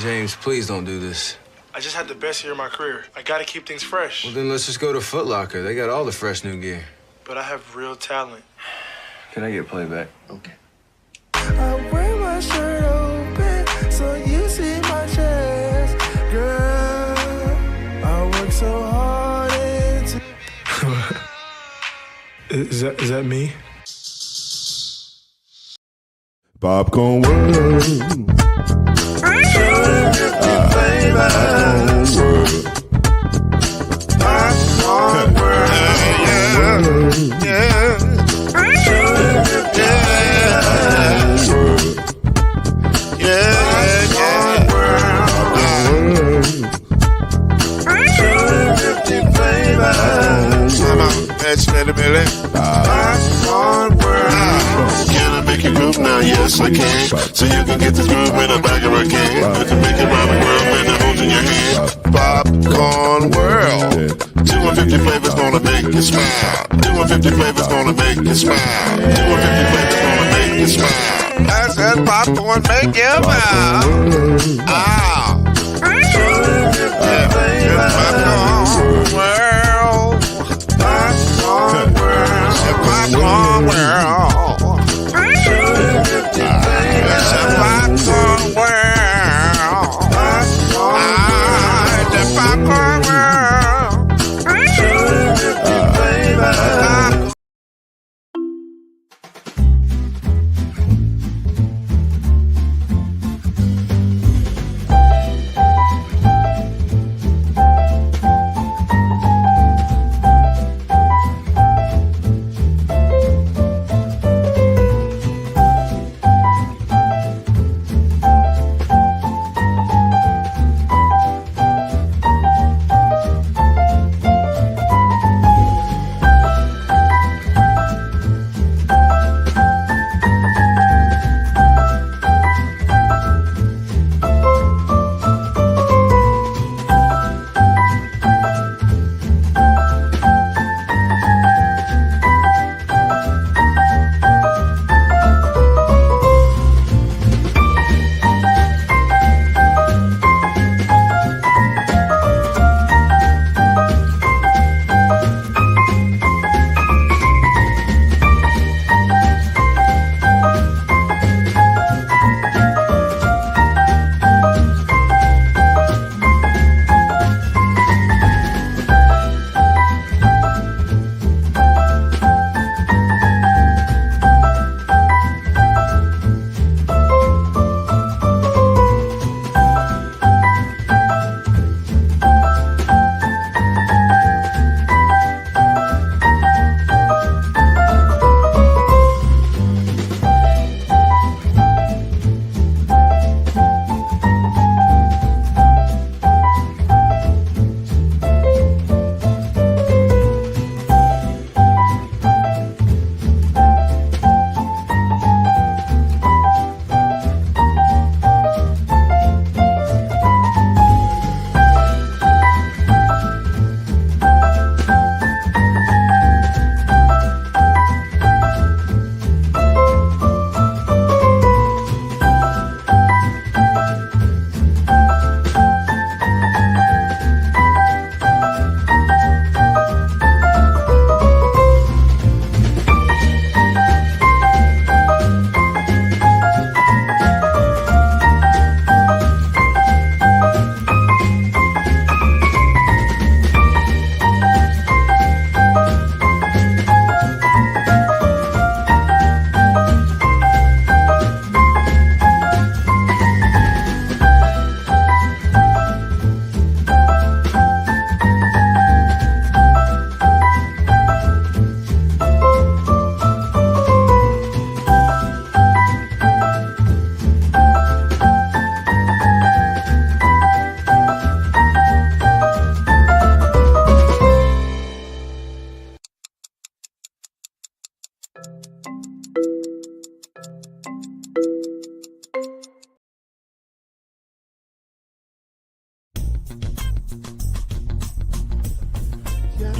James, please don't do this. I just had the best year of my career. I gotta keep things fresh. Well, then let's just go to Foot Locker. They got all the fresh new gear. But I have real talent. Can I get playback? Okay. I wear my shirt open so you see my chest. Girl, I work so hard into... Is that me? Popcorn World. Popcorn World. Can I make you groove now? Yes, I can. So you can get this groove in a bag of a can. You can make it round the world when it holds in your hand. Popcorn World. 250 flavors gonna make you smile. 250 flavors gonna make you smile. 250 flavors gonna make you smile. I said popcorn make you smile. Ah. Popcorn World. Popcorn World.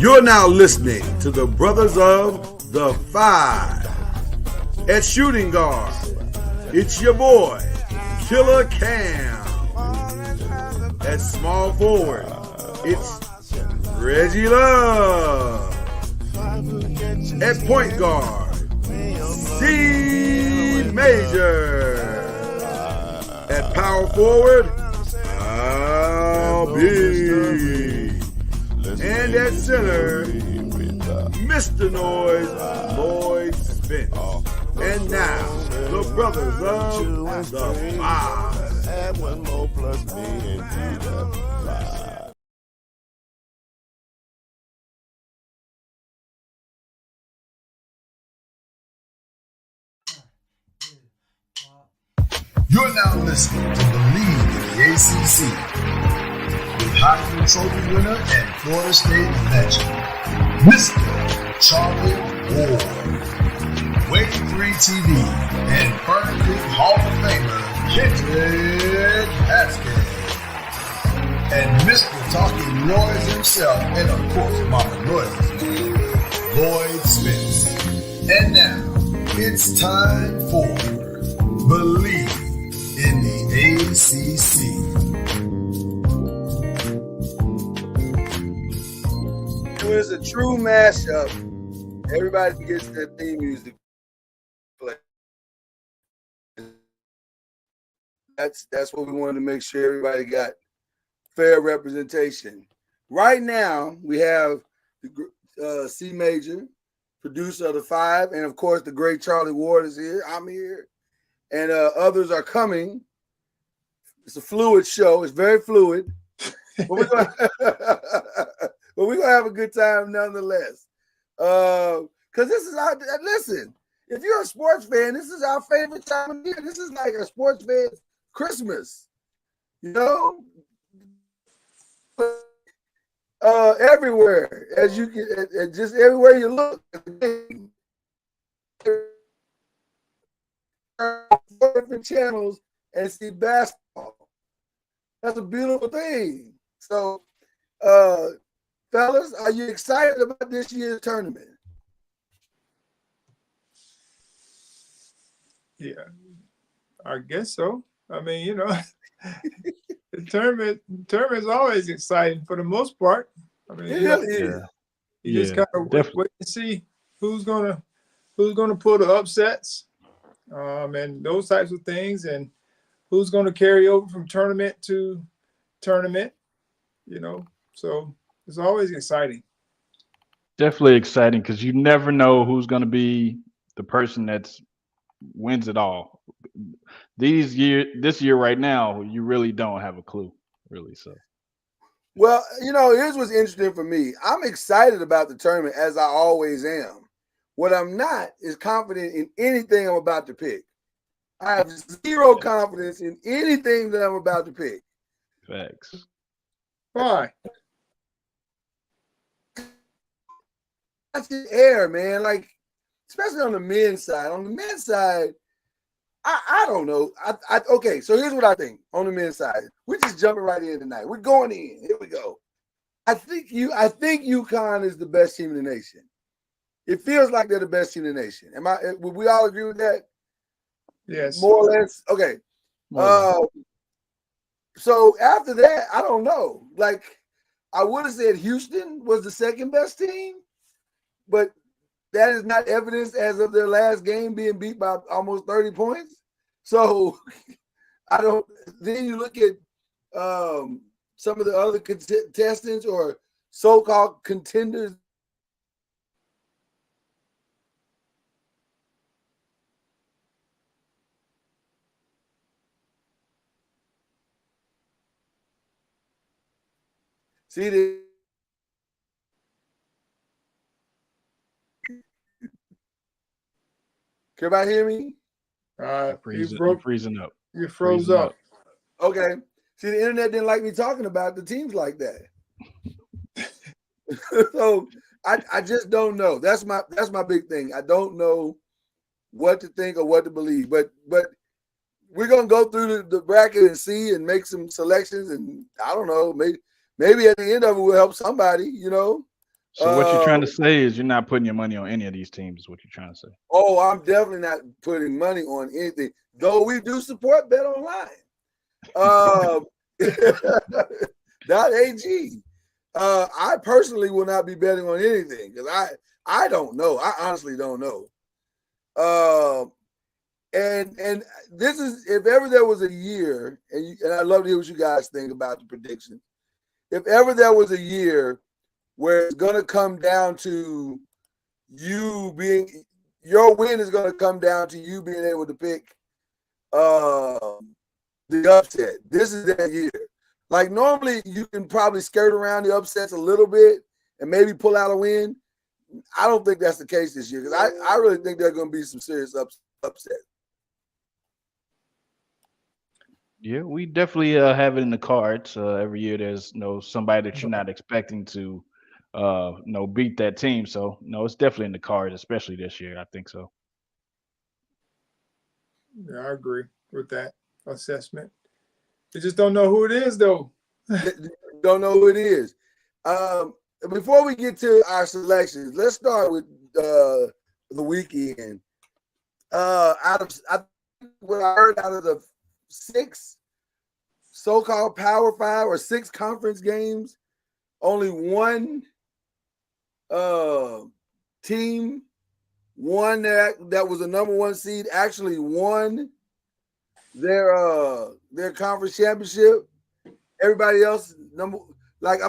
You're now listening to the brothers of The 5. At shooting guard, it's your boy, Killer Cam. At small forward, it's Reggie Love. At point guard, Steve Major. At power forward, I'll be. And at center, Mr. Noise, Lloyd Spence. And now, the brothers of The 5. Add one more plus me and be the 5. You're now listening to BLEAV in the ACC with Heisman Trophy winner and Florida State legend, Mr. Charlie Ward, Wave 3 TV, and Fern Creek Hall of Famer, Kendrick Haskins, and Mr. Talking Noise himself, and of course, Mama Noise's man, Lloyd Spence. And now, it's time for BLEAV in the ACC. It's a true mashup. Everybody gets their theme music play. That's what we wanted to make sure everybody got fair representation. Right now, we have the C Major, producer of The 5, and of course, the great Charlie Ward is here. I'm here. And others are coming. It's a fluid show. It's very fluid. But we're gonna have a good time nonetheless. Because this is our, listen, if you're a sports fan, this is our favorite time of year. This is like a sports fan's Christmas. You know? Everywhere. As you can, just everywhere you look. Different channels and see basketball. That's a beautiful thing. So, fellas, are you excited about this year's tournament? Yeah, I guess so. I mean, you know, the tournament is always exciting for the most part. I mean, you just kind of wait and see who's gonna pull the upsets. And those types of things, and who's going to carry over from tournament to tournament, you know. So it's always exciting. Definitely exciting because you never know who's going to be the person that's wins it all. This year right now, you really don't have a clue, really. So, well, you know, here's what's interesting for me. I'm excited about the tournament, as I always am. What I'm not is confident in anything I'm about to pick. I have zero confidence in anything that I'm about to pick. Facts. Why? That's the air, man. Like, especially on the men's side. On the men's side, I don't know. Okay, so here's what I think on the men's side. We're just jumping right in tonight. We're going in. Here we go. I think UConn is the best team in the nation. It feels like they're the best team in the nation. Would we all agree with that? Yes. More or less? Okay. So after that, I don't know. Like, I would have said Houston was the second best team, but that is not evidence as of their last game being beat by almost 30 points. So I don't. Then you look at some of the other contestants or so-called contenders. See this? Can everybody hear me? You're freezing up. You froze up. Okay. See, the internet didn't like me talking about the teams like that. So I just don't know. That's my big thing. I don't know what to think or what to believe. But we're gonna go through the bracket and see and make some selections. And I don't know, maybe at the end of it will help somebody, you know. So what you're trying to say is you're not putting your money on any of these teams, is what you're trying to say. Oh, I'm definitely not putting money on anything, though we do support Bet Online. .ag. I personally will not be betting on anything because I don't know. I honestly don't know. And this is, if ever there was a year, and I'd love to hear what you guys think about the prediction. If ever there was a year where it's going to come down to your win is going to come down to you being able to pick the upset. This is that year. Like normally you can probably skirt around the upsets a little bit and maybe pull out a win. I don't think that's the case this year because I really think there are going to be some serious upsets. Yeah, we definitely have it in the cards. Every year there's somebody that you're not expecting to beat that team. So it's definitely in the cards, especially this year. I think so. Yeah, I agree with that assessment. You just don't know who it is, though. Don't know who it is. Before we get to our selections, let's start with the weekend. What I heard out of the 6 so-called Power 5 or 6 conference games, only one team won that was a number 1 seed actually won their conference championship. Everybody else I'm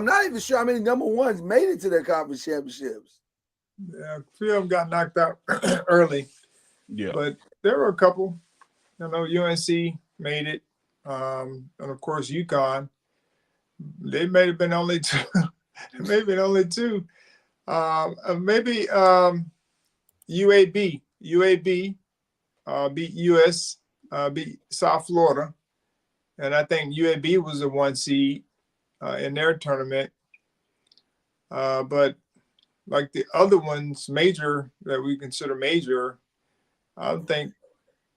not even sure how many number 1s made it to their conference championships. Yeah, a few of them got knocked out early. Yeah, but there were a couple. UNC made it, and of course UConn. They may have been only 2. Maybe only 2. Maybe UAB beat US, beat South Florida, and I think UAB was a 1 seed in their tournament. But like the other ones, major that we consider major, I don't think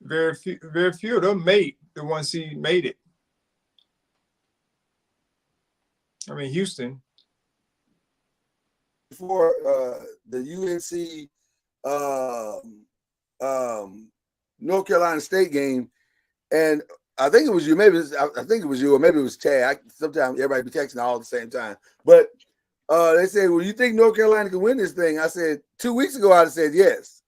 very few of them made the 1 seed made it. I mean, Houston. For the UNC North Carolina State game, and I think it was you. I think it was you, or maybe it was Chad. Sometimes everybody be texting all at the same time. But they said, "Well, you think North Carolina can win this thing?" I said 2 weeks ago, I'd have said yes,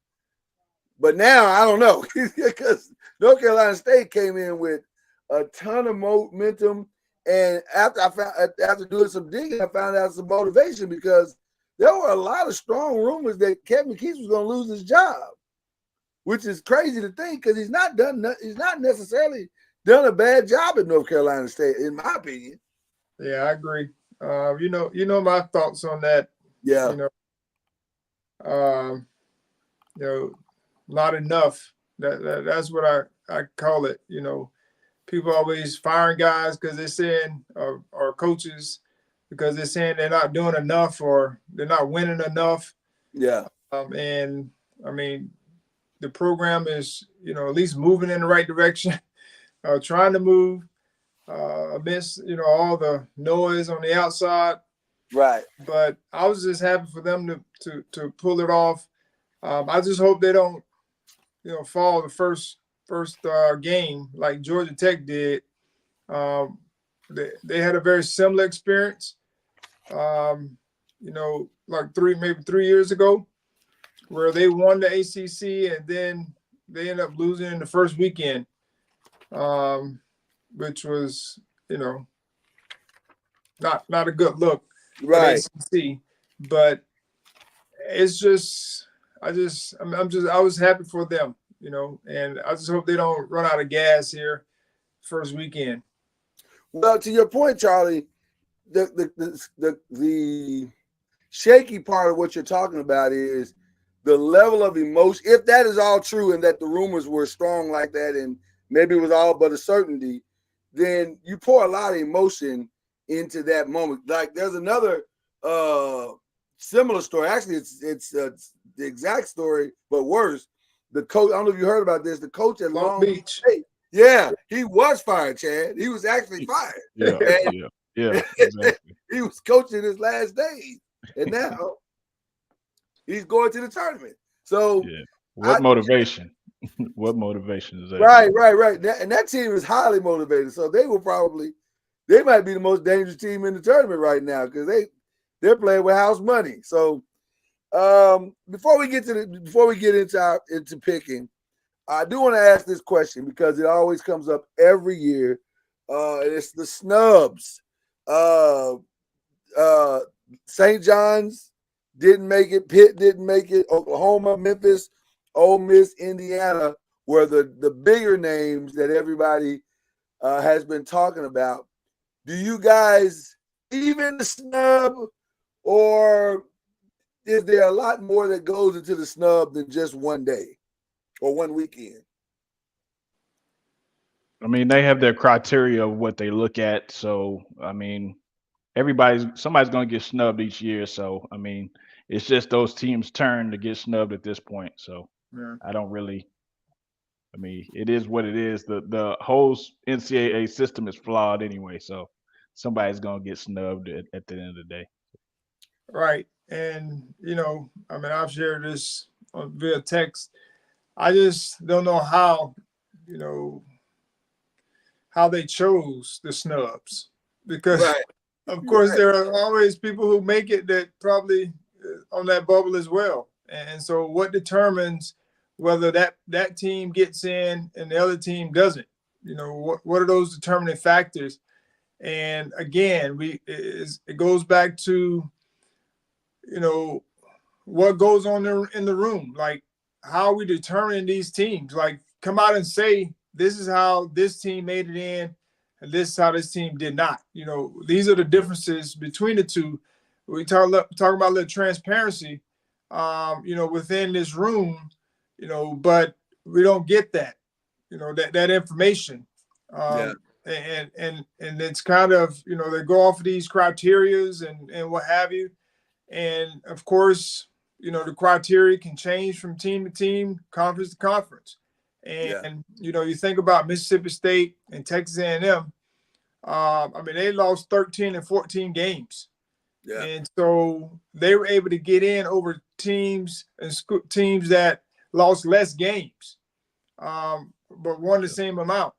but now I don't know because North Carolina State came in with a ton of momentum, and after doing some digging, I found out some motivation because there were a lot of strong rumors that Kevin Keats was going to lose his job, which is crazy to think because he's not necessarily done a bad job at North Carolina State, in my opinion. Yeah, I agree. You know my thoughts on that. Yeah. Not enough. That's what I call it. People always firing guys because they're saying, or coaches because they're saying they're not doing enough or they're not winning enough. Yeah. And I mean, the program is, at least moving in the right direction, trying to move amidst, all the noise on the outside. Right. But I was just happy for them to pull it off. I just hope they don't, fall the first game like Georgia Tech did. They had a very similar experience, like 3 years ago, where they won the ACC and then they ended up losing in the first weekend, which was, not a good look. Right. ACC, but it's just, I was happy for them, and I just hope they don't run out of gas here first weekend. Well, to your point, Charlie, the shaky part of what you're talking about is the level of emotion. If that is all true and that the rumors were strong like that and maybe it was all but a certainty, then you pour a lot of emotion into that moment. Like there's another similar story. Actually, it's the exact story, but worse. The coach, I don't know if you heard about this, the coach at Long Beach State. Yeah, he was fired, Chad. He was actually fired. Yeah, exactly. He was coaching his last days. And now he's going to the tournament. So yeah, what motivation? What motivation is that? Right. And that team is highly motivated. So they might be the most dangerous team in the tournament right now because they're playing with house money. So before we get into picking, I do want to ask this question because it always comes up every year. It's the snubs. St. John's didn't make it. Pitt didn't make it. Oklahoma, Memphis, Ole Miss, Indiana were the bigger names that everybody has been talking about. Do you guys even the snub, or is there a lot more that goes into the snub than just one day or one weekend? I mean, they have their criteria of what they look at. So, I mean, somebody's going to get snubbed each year. So, I mean, it's just those teams' turn to get snubbed at this point. So, yeah. I mean, it is what it is. The whole NCAA system is flawed anyway. So, somebody's going to get snubbed at the end of the day. Right. And, I mean, I've shared this via text. I just don't know how they chose the snubs, because of course there are always people who make it that probably on that bubble as well. And so what determines whether that team gets in and the other team doesn't? What are those determining factors? And again, it goes back to, what goes on in the room. Like, how are we determining these teams? Like, come out and say, this is how this team made it in, and this is how this team did not. These are the differences between the two. We talk about a little transparency, within this room, but we don't get that, that information. And it's kind of, they go off of these criterias and what have you. And of course, the criteria can change from team to team, conference to conference. And, you think about Mississippi State and Texas A&M. I mean, they lost 13 and 14 games. Yeah. And so they were able to get in over teams that lost less games, but won the same amount.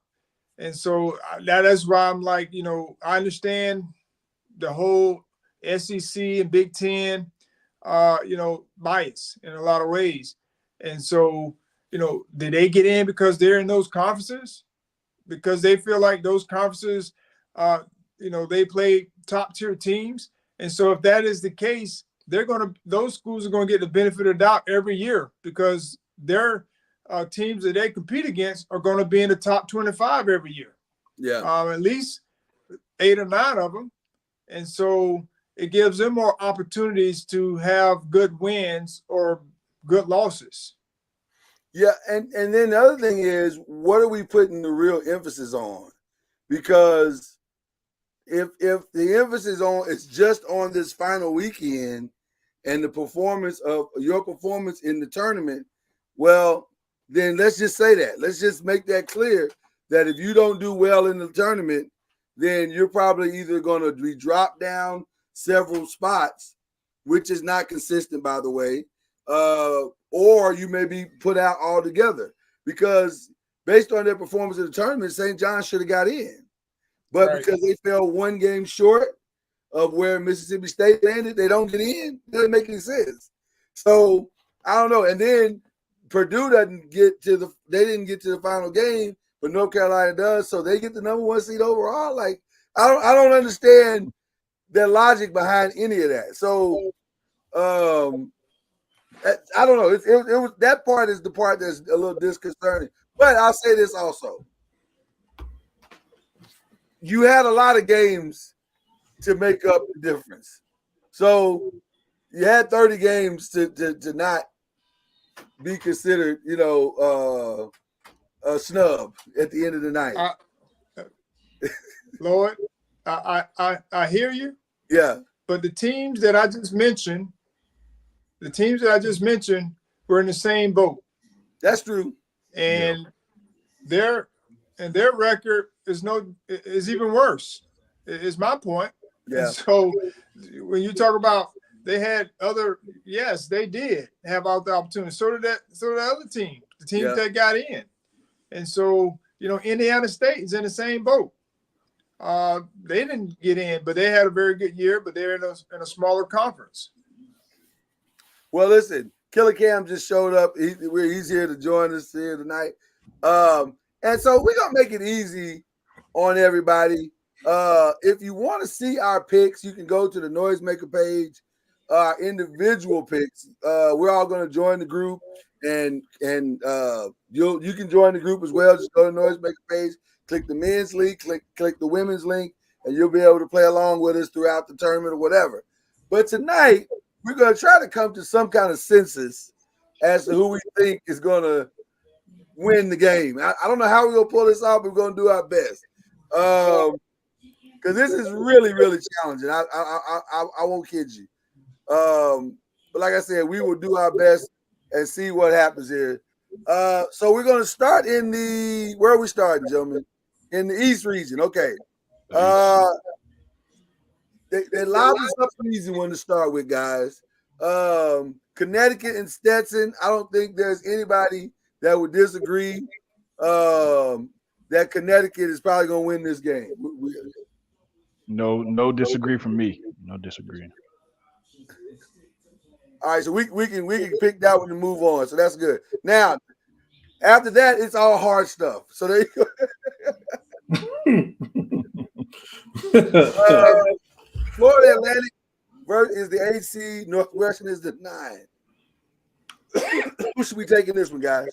And so that's why I'm like, I understand the whole SEC and Big Ten, bias in a lot of ways. And so, did they get in because they're in those conferences? Because they feel like those conferences, they play top tier teams. And so if that is the case, those schools are going to get the benefit of the doubt every year, because their teams that they compete against are going to be in the top 25 every year. Yeah. At least 8 or 9 of them. And so it gives them more opportunities to have good wins or good losses. Yeah, and then the other thing is, what are we putting the real emphasis on? Because if the emphasis is just on this final weekend and the performance of your performance in the tournament, well, then let's just say that. Let's just make that clear, that if you don't do well in the tournament, then you're probably either going to be dropped down several spots, which is not consistent, by the way, or you may be put out altogether, because based on their performance in the tournament, St. John should have got in. But because they fell one game short of where Mississippi State landed, they don't get in. It doesn't make any sense. So I don't know. And then Purdue didn't get to the final game, but North Carolina does. So they get the number 1 seed overall. Like, I don't understand the logic behind any of that. So I don't know. It was that part is the part that's a little disconcerting. But I'll say this also: you had a lot of games to make up the difference. So you had 30 games to not be considered, a snub at the end of the night. Lord, I hear you. Yeah. But the teams that I just mentioned were in the same boat. That's true. And their record is even worse, is my point. Yeah. And so when you talk about they had other. Yes, they did have out the opportunity. So did the other team, the teams that got in. And so, Indiana State is in the same boat. They didn't get in, but they had a very good year. But they're in a smaller conference. Well, listen, Killer Cam just showed up. He's here to join us here tonight. And so we're gonna make it easy on everybody. If you want to see our picks, you can go to the Noisemaker page. Individual picks. We're all going to join the group, and you can join the group as well. Just go to the Noisemaker page, click the men's league, click the women's link, and you'll be able to play along with us throughout the tournament or whatever. But tonight, we're going to try to come to some kind of census as to who we think is going to win the game. I don't know how we're going to pull this off, but we're going to do our best. Because this is really, really challenging. I won't kid you. But like I said, we will do our best and see what happens here. So we're going to start where are we starting, gentlemen? In the East region. Okay. They lobbed us up an easy one to start with, guys. Connecticut and Stetson. I don't think there's anybody that would disagree that Connecticut is probably going to win this game. No disagree from me. No disagreeing. All right, so we can pick that one and move on. So that's good. Now, after that, it's all hard stuff. So there you go. Florida Atlantic is the 8 seed. Northwestern is the 9. Who should we take in this one, guys?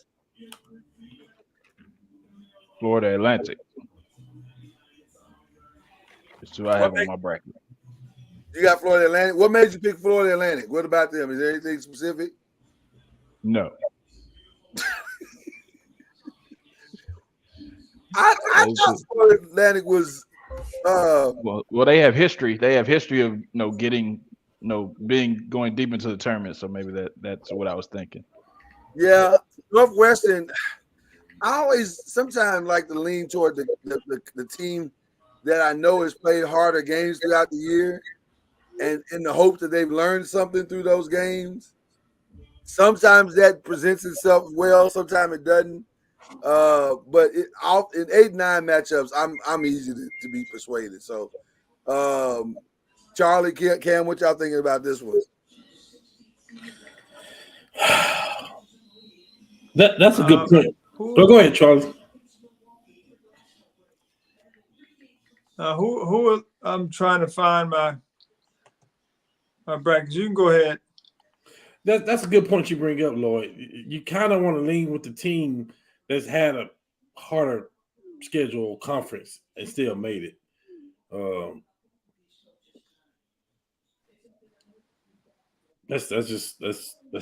Florida Atlantic. That's who I have on my bracket. You got Florida Atlantic. What made you pick Florida Atlantic? What about them? Is there anything specific? No. I thought Florida Atlantic was. Well, they have history. They have history of getting going deep into the tournament. So maybe that's what I was thinking. Yeah, Northwestern. I always sometimes like to lean toward the team that I know has played harder games throughout the year, and in the hope that they've learned something through those games. Sometimes that presents itself well, sometimes it doesn't. But in 8-9 matchups, I'm easy to be persuaded. So, Charlie, Cam, what y'all thinking about this one? That's a good point. Go ahead, Charlie. Who I'm trying to find my brackets. You can go ahead. That's a good point you bring up, Lloyd. You kind of want to lean with the team that's had a harder schedule conference and still made it. That's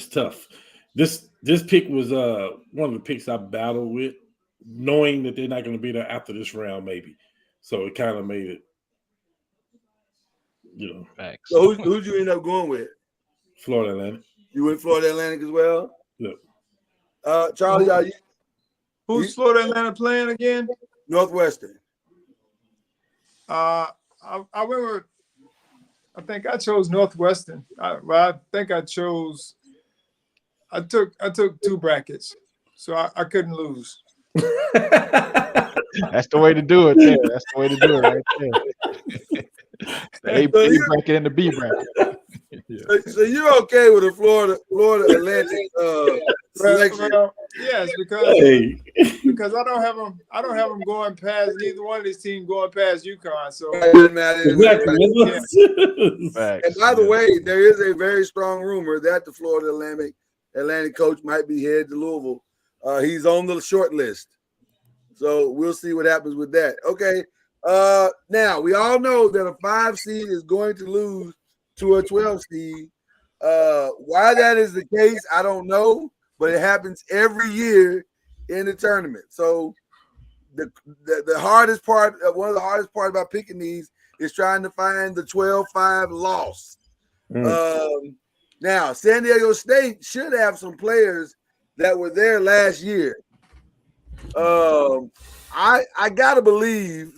tough. This pick was one of the picks I battled with, knowing that they're not going to be there after this round, maybe. So it kind of made it, Facts. So who'd you end up going with? Florida Atlantic. You went Florida Atlantic as well? Yep. Charlie, are you? Who's Florida Atlantic playing again? Northwestern. I went with. I think I chose Northwestern. I took 2 brackets, so I couldn't lose. That's the way to do it. Yeah, that's the way to do it right there. The A bracket and the B bracket. Yeah. So you're okay with the Florida Atlantic selection? Well, yes, because I don't have them going past neither one of these teams going past UConn. So it doesn't matter. Exactly. And by the way, there is a very strong rumor that the Florida Atlantic coach might be headed to Louisville. He's on the short list. So we'll see what happens with that. Okay. Now we all know that a 5 seed is going to lose to a 12 seed. Why that is the case, I don't know, but it happens every year in the tournament. So the hardest part, one of the hardest part about picking these is trying to find the 12-5 loss. Now, San Diego State should have some players that were there last year. I gotta believe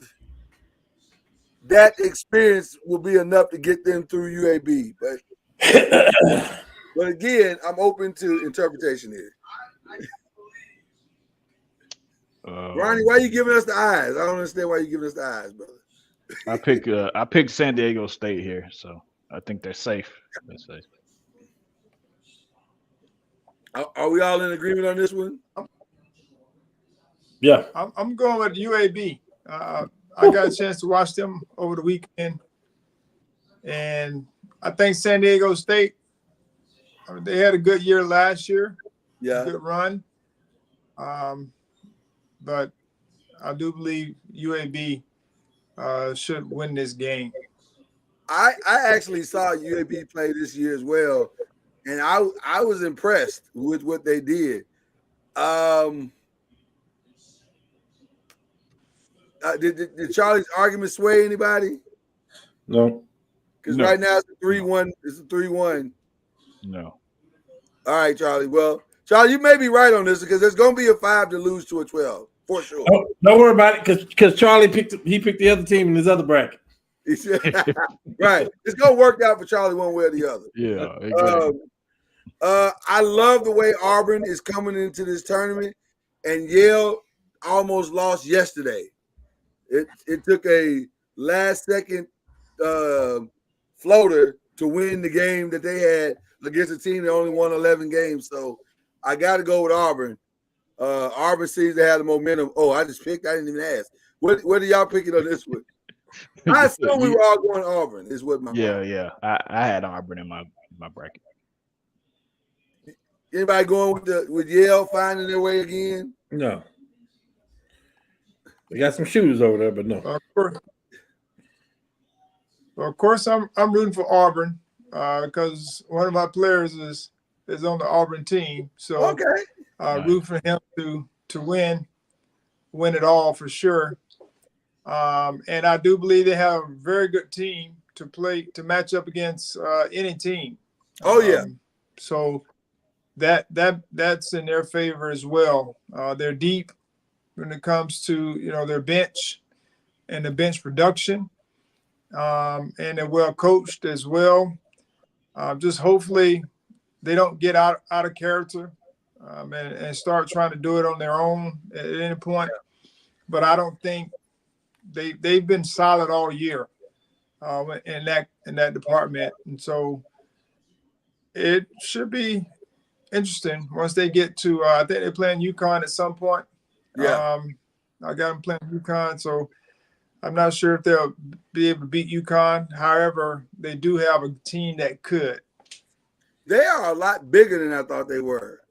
that experience will be enough to get them through UAB, but But again, I'm open to interpretation here. Ronnie, why are you giving us the eyes? I don't understand why you're giving us the eyes, brother. I picked San Diego State here, so I think they're safe. They're safe. Are we all in agreement on this one? Yeah. I'm going with UAB. I got a chance to watch them over the weekend, and I think San Diego State, they had a good year last year. Yeah. Good run. But I do believe UAB should win this game. I actually saw UAB play this year as well, and I was impressed with what they did. Did Charlie's argument sway anybody? No. Because right now it's a 3-1. It's a 3-1. No. All right, Charlie. Well, Charlie, you may be right on this because there's going to be a 5 to lose to a 12 for sure. Don't worry about it because Charlie picked the other team in his other bracket. Right. It's going to work out for Charlie one way or the other. Yeah. Exactly. I love the way Auburn is coming into this tournament, and Yale almost lost yesterday. It took a last-second floater to win the game that they had against a team that only won 11 games. So I got to go with Auburn. Auburn seems to have the momentum. Oh, I just picked. I didn't even ask. What are y'all picking on this one? I assume we were all going Auburn. Is what my yeah. I had Auburn in my bracket. Anybody going with Yale finding their way again? No. They got some shooters over there, but no. Of course, I'm rooting for Auburn because one of my players is on the Auburn team. So root for him to win it all for sure. And I do believe they have a very good team to match up against any team. Oh yeah. So that's in their favor as well. They're deep when it comes to their bench and the bench production, and they're well coached as well. Just hopefully they don't get out of character and start trying to do it on their own at any point. But I don't think they've been solid all year in that department, and so it should be interesting once they get to. I think they're playing UConn at some point. Yeah, I got them playing UConn, so I'm not sure if they'll be able to beat UConn. However, they do have a team that could. They are a lot bigger than I thought they were.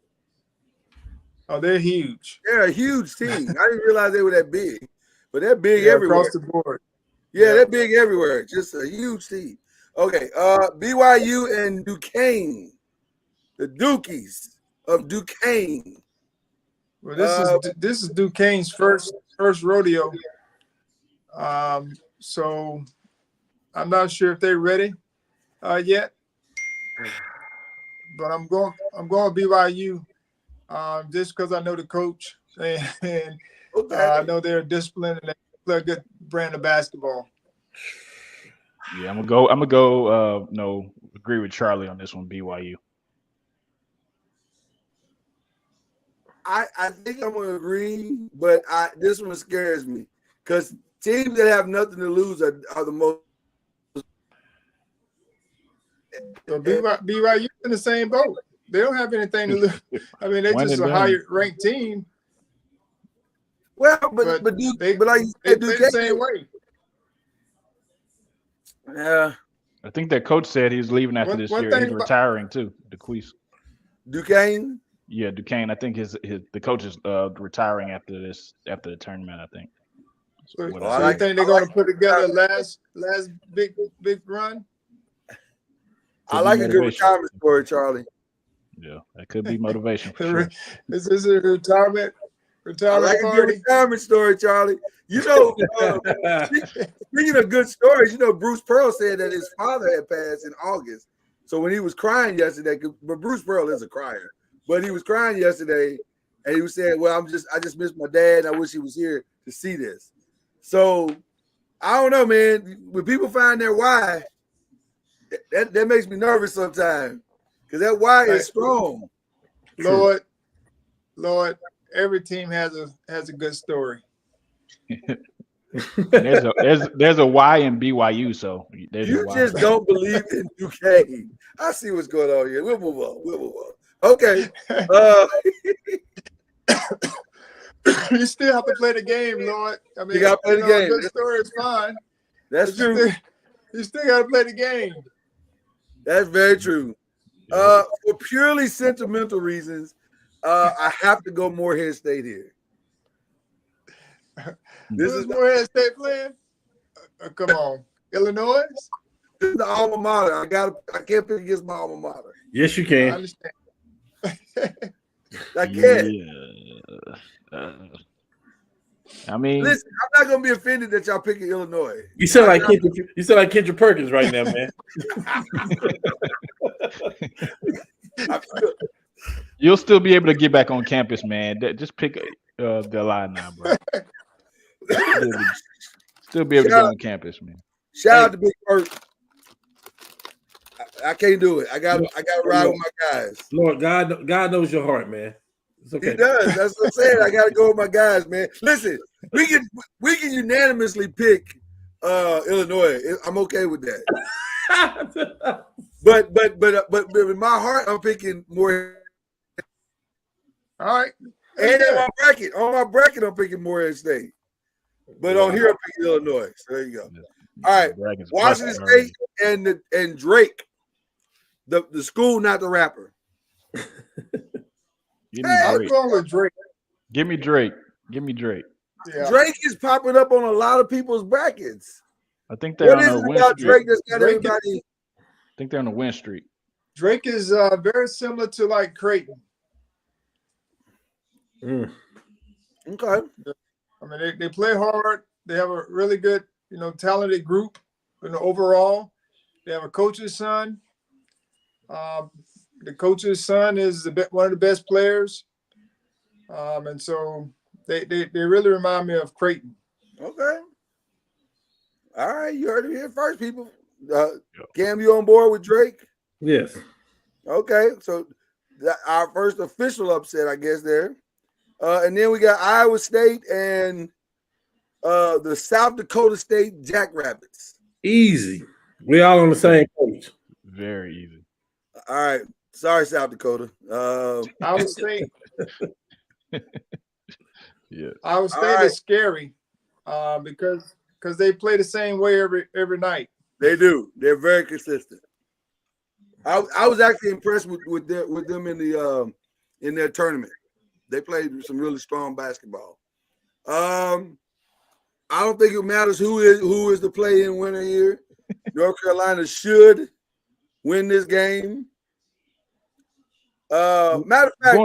Oh, they're huge. They're a huge team. I didn't realize they were that big, but they're big everywhere. Across the board. Yeah, they're big everywhere. Just a huge team. Okay, BYU and Duquesne, the Dukies of Duquesne. Well, this is Duquesne's first rodeo. So I'm not sure if they're ready yet, but I'm going BYU just because I know the coach and I know they're disciplined and they play a good brand of basketball. Yeah, I'm gonna go. No, agree with Charlie on this one. BYU. I think I'm gonna agree, but this one scares me because teams that have nothing to lose are the most. So BYU in the same boat. They don't have anything to lose. I mean, they're just a higher ranked team. Well, but like you said, Duke the same way. Yeah. I think that coach said he's leaving after this year. He's retiring too. DeQuise. Duquesne. Yeah, Duquesne. I think the coach is retiring after the tournament. I think. So you think they're going to put together last big run? I like a good retirement story, Charlie. Yeah, that could be motivation for sure. This is a retirement I like party. A good retirement story, Charlie. You know, speaking of good stories, you know, Bruce Pearl said that his father had passed in August. So when he was crying yesterday, but Bruce Pearl is a crier, but he was crying yesterday, and he was saying, "Well, I just miss my dad. And I wish he was here to see this." So I don't know, man. When people find their why, That makes me nervous sometimes because that Y is strong. Lord, every team has a good story. there's a Y in BYU, so you just don't believe in 2K. I see what's going on here. We'll move on. Okay. You still have to play the game, Lord. I mean, you got to play the game. A good story is fine. That's true. You still got to play the game. That's very true. For purely sentimental reasons, I have to go Morehead State here. This is Morehead State playing? Come on. Illinois? This is the alma mater. I can't pick against my alma mater. Yes, you can. I understand. I can't. Yeah. I mean, listen, I'm not gonna be offended that y'all picking Illinois. You sound like Kendra Perkins right now, man. You'll still be able to get back on campus, man. Just pick the line now, bro. Still be able to go on campus, man. Shout out to Big Perk. I can't do it. I got to ride with my guys. Lord, God knows your heart, man. It's okay. He does. That's what I'm saying. I got to go with my guys, man. Listen, we can unanimously pick Illinois. I'm okay with that. but in my heart, I'm picking more. All right. And on my bracket, I'm picking Morehead State. But on here, I'm picking Illinois. So there you go. All right, Washington State and Drake, the school, not the rapper. I'm going with Drake. Give me Drake. Yeah. Drake is popping up on a lot of people's brackets. I think they're on a win streak. Drake that's got everybody. I think they're on a win streak. Drake is very similar to like Creighton. Okay. I mean, they play hard. They have a really good, talented group. Overall, they have a coach's son. The coach's son is one of the best players, and so they really remind me of Creighton. Okay. All right, you heard it here first, people. Cam, you on board with Drake? Yes. Okay, so our first official upset, I guess, there. And then we got Iowa State and the South Dakota State Jackrabbits. Easy. We all on the same page. Very easy. All right. Sorry, South Dakota. Iowa State. Yeah. Iowa State is scary because they play the same way every night. They do. They're very consistent. I was actually impressed with them in their tournament. They played some really strong basketball. I don't think it matters who is the play-in winner here. North Carolina should win this game. Matter of fact, I'm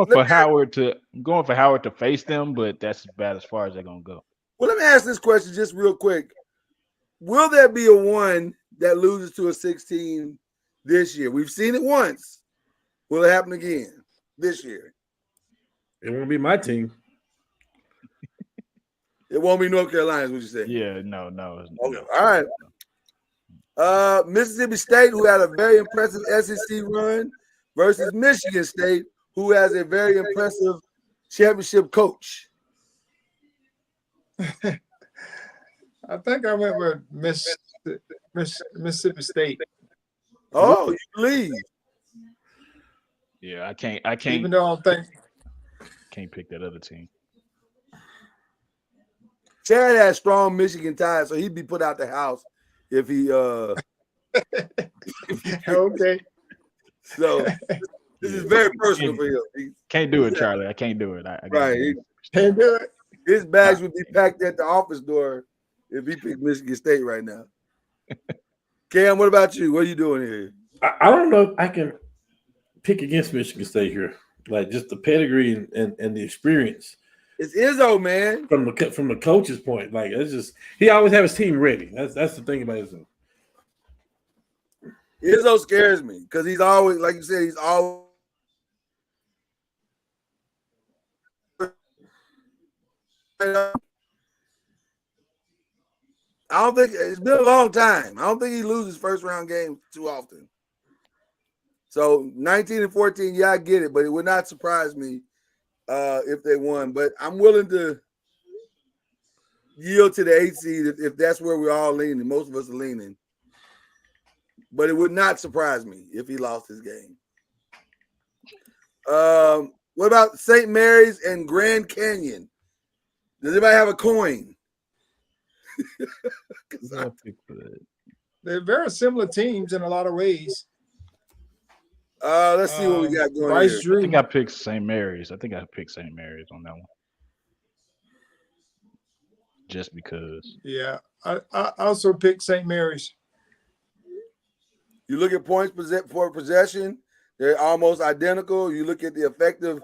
going for Howard to face them, but that's about as far as they're gonna go. Well, let me ask this question just real quick. Will there be a one that loses to a 16 this year? We've seen it once. Will it happen again this year? It won't be my team. It won't be North Carolina, is what you say? Yeah, no. Okay. All right. Mississippi State, who had a very impressive SEC run, versus Michigan State, who has a very impressive championship coach. I think I went with Mississippi State. Oh, you believe? Yeah, I can't. Even though I can't pick that other team. Chad has strong Michigan ties, so he'd be put out the house if he Okay. So this is very personal for him. Can't do it, Charlie. I can't do it. Right. Can't do it. His bags would be packed at the office door if he picked Michigan State right now. Cam, what about you? What are you doing here? I don't know if I can pick against Michigan State here. Like just the pedigree and the experience. It's Izzo, man. From the coach's point, like it's just he always have his team ready. That's the thing about Izzo. Izzo scares me because he's always, like you said, he's always. I don't think it's been a long time. I don't think he loses first round games too often. So 19 and 14, yeah, I get it, but it would not surprise me if they won. But I'm willing to yield to the 8 seed if that's where we're all leaning. Most of us are leaning. But it would not surprise me if he lost his game. What about St. Mary's and Grand Canyon? Does anybody have a coin? They're very similar teams in a lot of ways. Let's see what we got going here. I think I picked St. Mary's. I think I picked St. Mary's on that one. Just because. Yeah, I also picked St. Mary's. You look at points for possession, they're almost identical. You look at the effective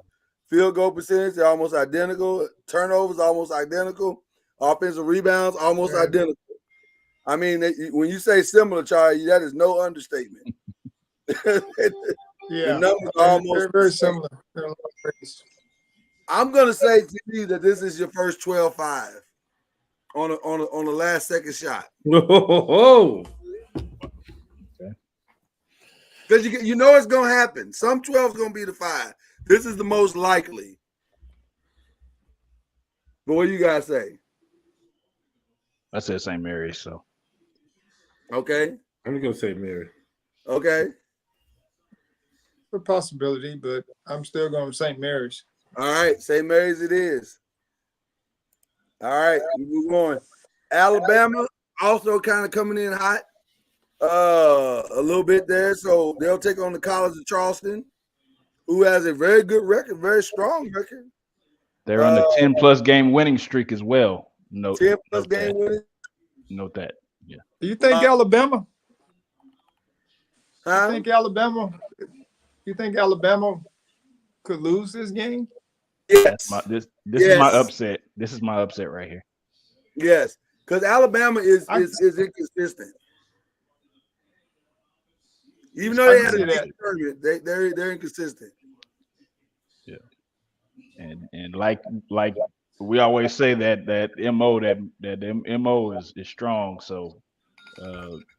field goal percentage, they're almost identical. Turnovers, almost identical. Offensive rebounds, almost identical. I mean, when you say similar, Charlie, that is no understatement. Yeah, the numbers are almost very similar. I'm going to say to you that this is your first 12-5 on the last second shot. Whoa. Because you know it's going to happen. Some 12 is going to be the 5. This is the most likely. But what do you guys say? I said St. Mary's, so. Okay. I'm going to say Mary. Okay. A possibility, but I'm still going with St. Mary's. All right. St. Mary's it is. All right. We move on. Alabama also kind of coming in hot. A little bit there. So they'll take on the College of Charleston, who has a very good record, very strong record. They're on the 10+ game winning streak as well. 10+ game winning. Note that. Yeah. Do you think Alabama? Huh? You think Alabama could lose this game? Yes. This is my upset. This is my upset right here. Yes, because Alabama is inconsistent. Even though they had a decent tournament, they're inconsistent. Yeah. And like we always say that MO is strong. So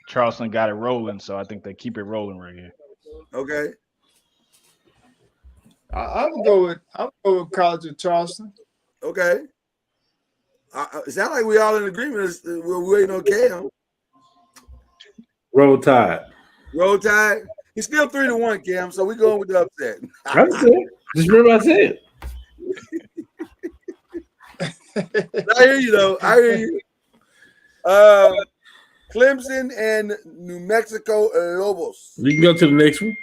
Charleston got it rolling. So I think they keep it rolling right here. Okay. I'll go with College of Charleston. Okay. It sounds like we all in agreement. We're waiting on Cam. Roll Tide. Roll Tide. He's still 3-1, Cam. So we're going with the upset. I said. Just remember I said. I hear you though. I hear you. Clemson and New Mexico Lobos. You can go to the next one.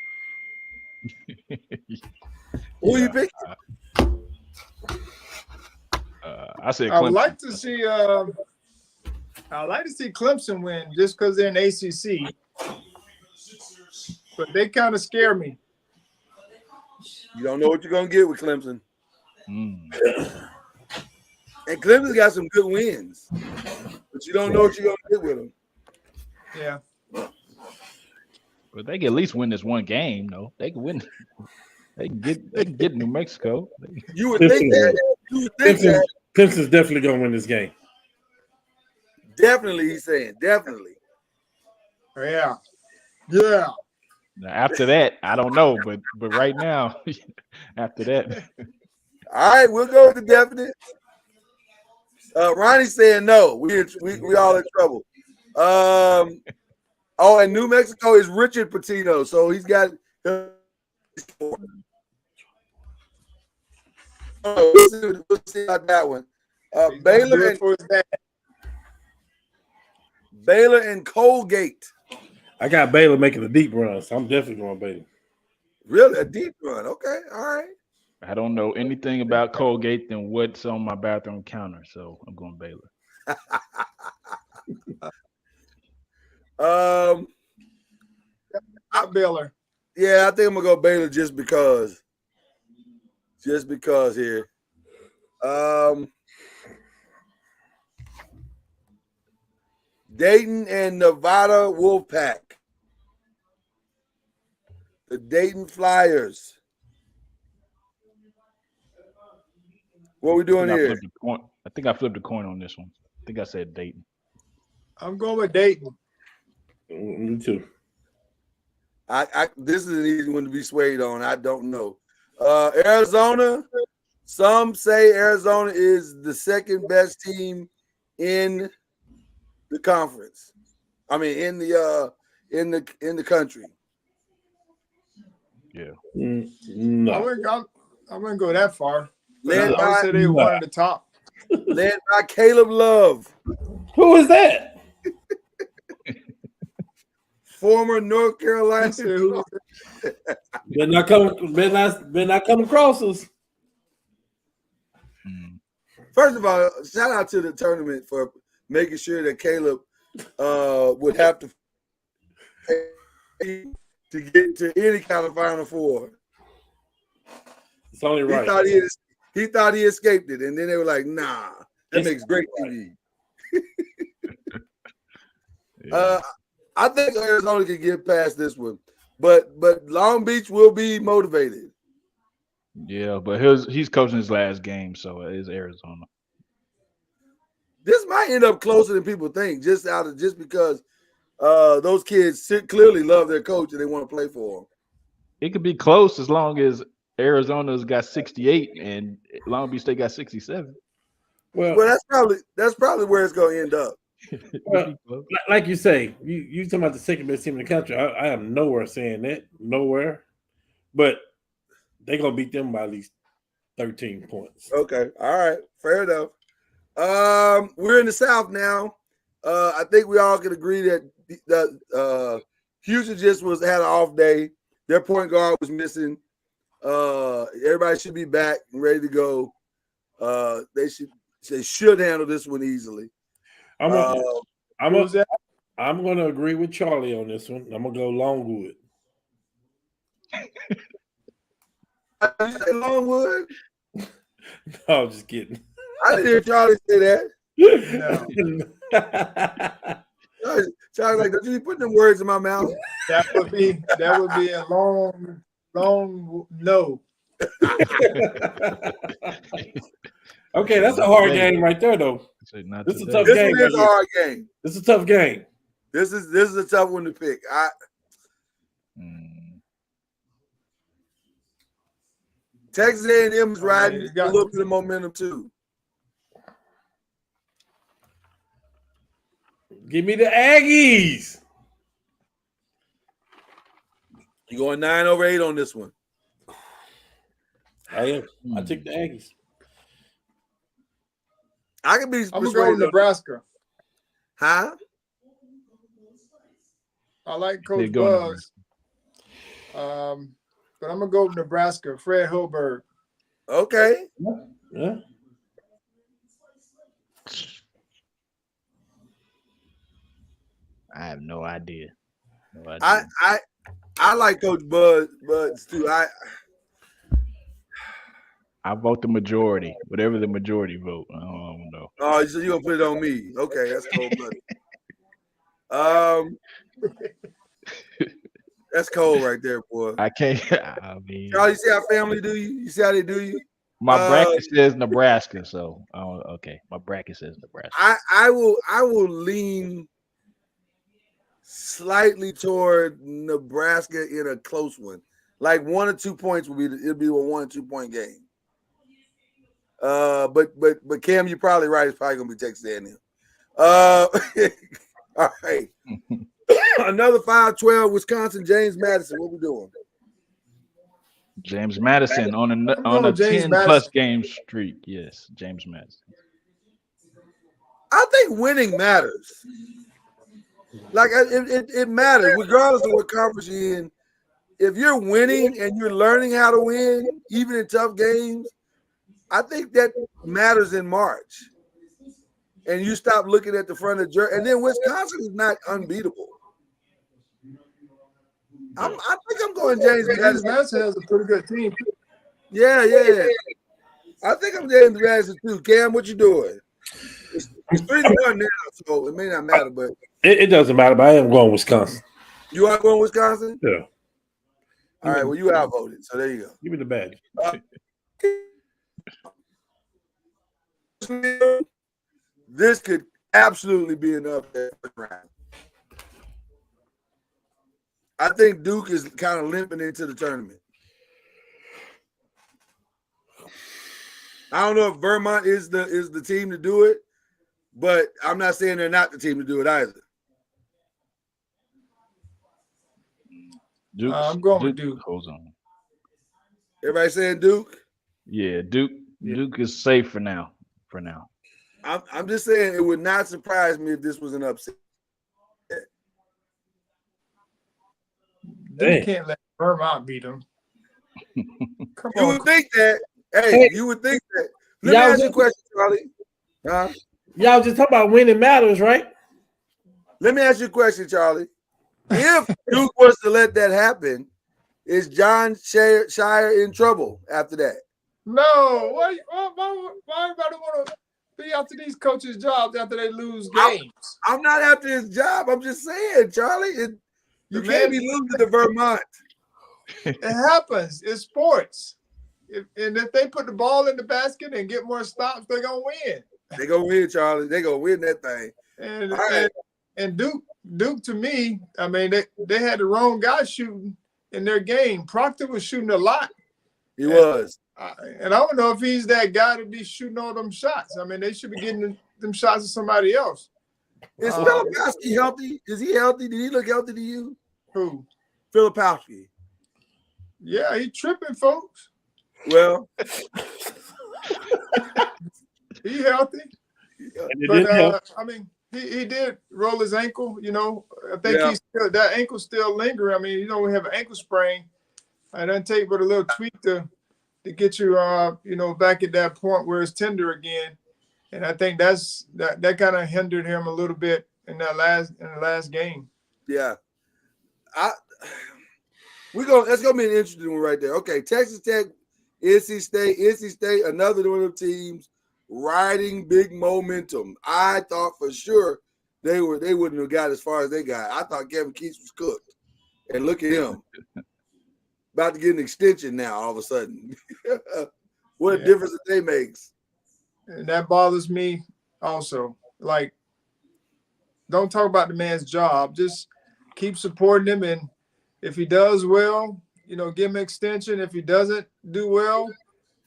Who you pick? I said Clemson. I would like to see Clemson win just because they're in ACC, but they kind of scare me. You don't know what you're gonna get with Clemson. And Clemson's got some good wins, but you don't know what you're gonna get with them. Yeah. But they can at least win this one game, though. They can win. They can get New Mexico. You would think that. Clemson's definitely gonna win this game. Definitely, he's saying definitely. Yeah. Yeah. Now, after that, I don't know, but right now, after that. All right, we'll go with the definite. Ronnie's saying no. We all in trouble. And New Mexico is Richard Pitino, so he's got. We'll see about that one. Baylor and Colgate. I got Baylor making a deep run, so I'm definitely going Baylor. Really, a deep run? Okay, all right. I don't know anything about Colgate than what's on my bathroom counter, so I'm going Baylor. Baylor. Yeah, I think I'm gonna go Baylor just because. Just because here. Dayton and Nevada Wolfpack. The Dayton Flyers. What are we doing here? I think I flipped a coin on this one. I think I said Dayton. I'm going with Dayton. Me too. This is an easy one to be swayed on. I don't know. Arizona. Some say Arizona is the second best team in the conference. I mean, in the country. Yeah. No. I wouldn't go that far. Led I would say they one of the top. Led by Caleb Love. Who is that? Former North Carolina. Better not come across us. First of all, shout out to the tournament for making sure that Caleb would have to get to any kind of Final Four. It's only right. He thought he escaped it, and then they were like, "Nah, that makes great TV." I think Arizona can get past this one, but Long Beach will be motivated. Yeah, but he's coaching his last game, so it is Arizona. This might end up closer than people think, just because those kids clearly love their coach and they want to play for him. It could be close as long as Arizona's got 68 and Long Beach State got 67. Well, that's probably where it's going to end up. Well, like you say, you talking about the second best team in the country. I am nowhere saying that, nowhere, but they're gonna beat them by at least 13 points. Okay, all right, fair enough. We're in the South now. I think we all can agree that Houston just had an off day. Their point guard was missing. Everybody should be back and ready to go. They should handle this one easily. I'm gonna agree with Charlie on this one. I'm gonna go Longwood. Longwood? No, I'm just kidding. I didn't hear Charlie say that. No. Charlie, like, don't you be putting them words in my mouth? That would be a long no. Okay, that's a hard game right there, though. This is a tough game. This is a hard game. This is a tough game. This is a tough one to pick. Texas A&M is riding a little bit of momentum too. Give me the Aggies. You going 9/8 on this one? I am. I take the Aggies. I can be. I'm gonna go with Nebraska. Huh? I like Coach Buzz. But I'm gonna go with Nebraska. Fred Hoiberg. Okay. Yeah. I have no idea. I like Coach Buzz too. I vote the majority, whatever the majority vote. I don't know. Oh, so you gonna put it on me? Okay, that's cold-blooded. That's cold right there, boy. I can't. I mean, Charlie, you see how family do you? You see how they do you? My bracket says Nebraska, so okay. My bracket says Nebraska. I will lean slightly toward Nebraska in a close one. Like 1 or 2 points it'll be a 1 or 2 point game. But Cam, you're probably right. It's probably gonna be Texas A&M. All right. Another 5-12, Wisconsin, James Madison. What we doing? James Madison on a 10+ game streak. Yes, James Madison. I think winning matters. Like it matters, regardless of what conference you're in. If you're winning and you're learning how to win, even in tough games, I think that matters in March. And you stop looking at the front of the jersey. And then Wisconsin is not unbeatable. I think I'm going James Madison. Madison has a pretty good team. Yeah. I think I'm James Madison too. Cam, what you doing? It's 3-1 now, so it may not matter, but it doesn't matter. But I am going Wisconsin. You are going Wisconsin? Yeah. All right. Well, you outvoted, so there you go. Give me the badge. This could absolutely be an upset round. I think Duke is kind of limping into the tournament. I don't know if Vermont is the team to do it, but I'm not saying they're not the team to do it either. I'm going with Duke. Hold on. Everybody saying Duke? Yeah, Duke. Yeah. Duke is safe for now. I'm just saying it would not surprise me if this was an upset. Duke can't let Vermont beat them. Come on. You would think that. Hey, you would think that. Let me ask you a question, Charlie. Y'all just talking about winning matters, right? Let me ask you a question, Charlie. If Duke was to let that happen, is John Shire in trouble after that? No. Why everybody want to be after these coaches' jobs after they lose games? I'm not after his job. I'm just saying, Charlie, you can't be losing to Vermont. It happens. It's sports. If they put the ball in the basket and get more stops, they're going to win. They're going to win, Charlie. They're going to win that thing. And Duke, to me, I mean, they had the wrong guy shooting in their game. Proctor was shooting a lot. He was. And I don't know if he's that guy to be shooting all them shots. I mean, they should be getting them shots to somebody else. Is Filipowski healthy? Is he healthy? Did he look healthy to you? Who? Filipowski. Yeah, he tripping, folks. Well, he healthy. But I mean, he did roll his ankle. You know, I think that ankle's still lingering. I mean, you know, we have an ankle sprain. It doesn't take but a little tweak to get you, back at that point where it's tender again. And I think that kind of hindered him a little bit in the last game. Yeah, that's gonna be an interesting one right there. Okay, Texas Tech, NC State, another one of the teams riding big momentum. I thought for sure they wouldn't have got as far as they got. I thought Kevin Keats was cooked, and look at him, about to get an extension now. All of a sudden, what a difference that they makes. And that bothers me also. Like, don't talk about the man's job. Just keep supporting him. And if he does well, give him an extension. If he doesn't do well,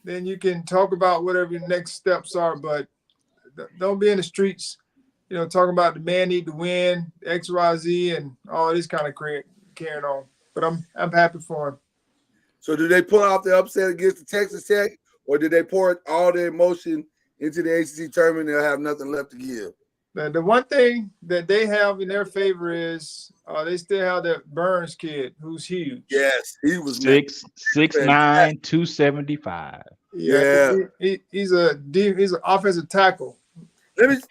then you can talk about whatever your next steps are. But don't be in the streets, talking about the man need to win, X, Y, Z, and all this kind of carrying on. But I'm happy for him. So do they pull off the upset against the Texas Tech, or did they pour all their emotion into the ACC tournament and they'll have nothing left to give? The one thing that they have in their favor is they still have that Burns kid who's huge. Yes, he was 6'9", 275. Yeah. He's an offensive tackle. Is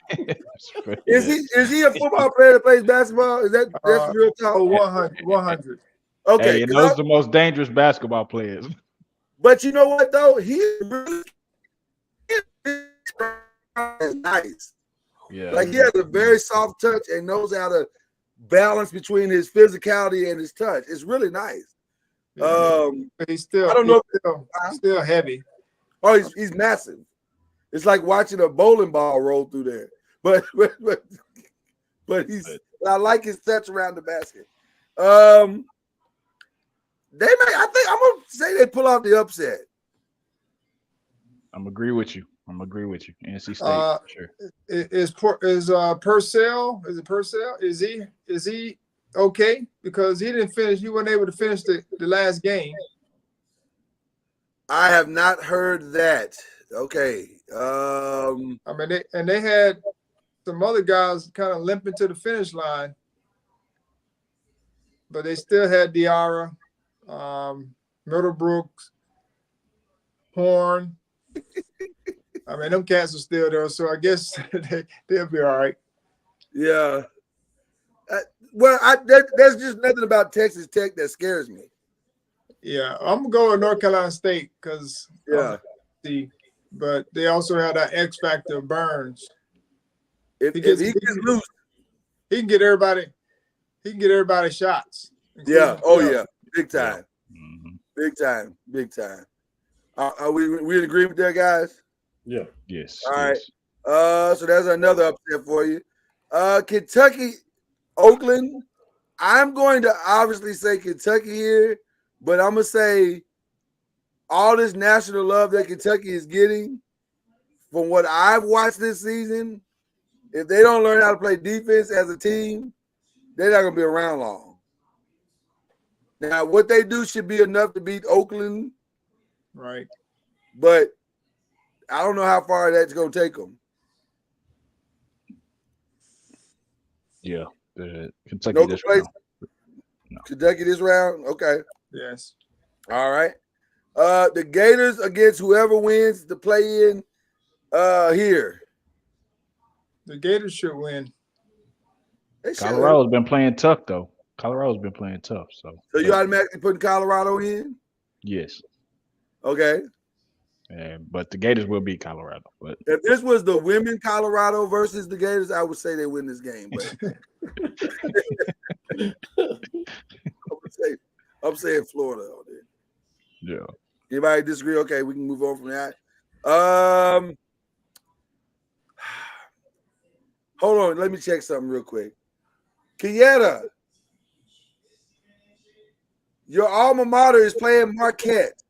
he a football player that plays basketball? That's real talk? 100. Okay, and those are the most dangerous basketball players. But you know what though? He really is nice. Yeah, like he has a very soft touch and knows how to balance between his physicality and his touch. It's really nice. He's still, I don't know, still heavy. Oh, he's massive. It's like watching a bowling ball roll through there. But I like his touch around the basket. I think I'm gonna say they pull off the upset. I'm agree with you. NC State, sure. Is Purcell? Is it Purcell? Is he okay? Because he didn't finish. He wasn't able to finish the last game. I have not heard that. Okay. I mean, they had some other guys kind of limping to the finish line, but they still had Diarra, Middlebrooks, Horn. I mean, them cats are still there, so I guess they'll be all right. Yeah. There's just nothing about Texas Tech that scares me. Yeah, I'm gonna go with North Carolina State because but they also have that X factor of Burns. If he gets loose, he can get everybody. He can get everybody shots. Yeah. Oh yeah. Big time. Yeah. Big time. Are we in agreement there, guys? Yeah. Yes. All right. So there's another upset for you. Kentucky, Oakland. I'm going to obviously say Kentucky here, but I'm gonna say all this national love that Kentucky is getting from what I've watched this season. If they don't learn how to play defense as a team, they're not gonna be around long. Now, what they do should be enough to beat Oakland, right? But I don't know how far that's gonna take them. Yeah, Kentucky this round. No. Kentucky this round, okay. Yes. All right. The Gators against whoever wins the play-in here. The Gators should win. Colorado's been playing tough though. Colorado's been playing tough, so you automatically putting Colorado in? Yes. Okay. But the Gators will beat Colorado. But if this was the women Colorado versus the Gators, I would say they win this game. But I'm saying Florida on there. Yeah. Anybody disagree? Okay, we can move on from that. Hold on, let me check something real quick. Kieta, your alma mater is playing Marquette.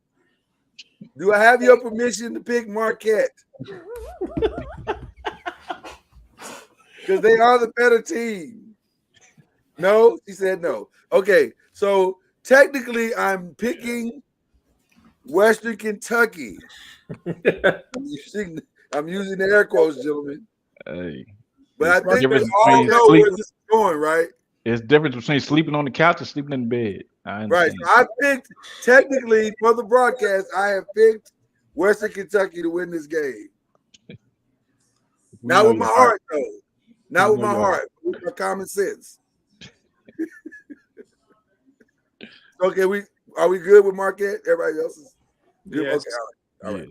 Do I have your permission to pick Marquette? Because they are the better team. No, she said no. Okay, so technically I'm picking Western Kentucky. I'm using the air quotes, gentlemen. Hey. But I think we all know where this is going, right? There's a difference between sleeping on the couch and sleeping in bed. Right. So I picked, technically, for the broadcast, I have picked Western Kentucky to win this game. Not with my heart, though. Not with my heart, with my common sense. Okay, are we good with Marquette? Everybody else is good. Yes. Okay, all right.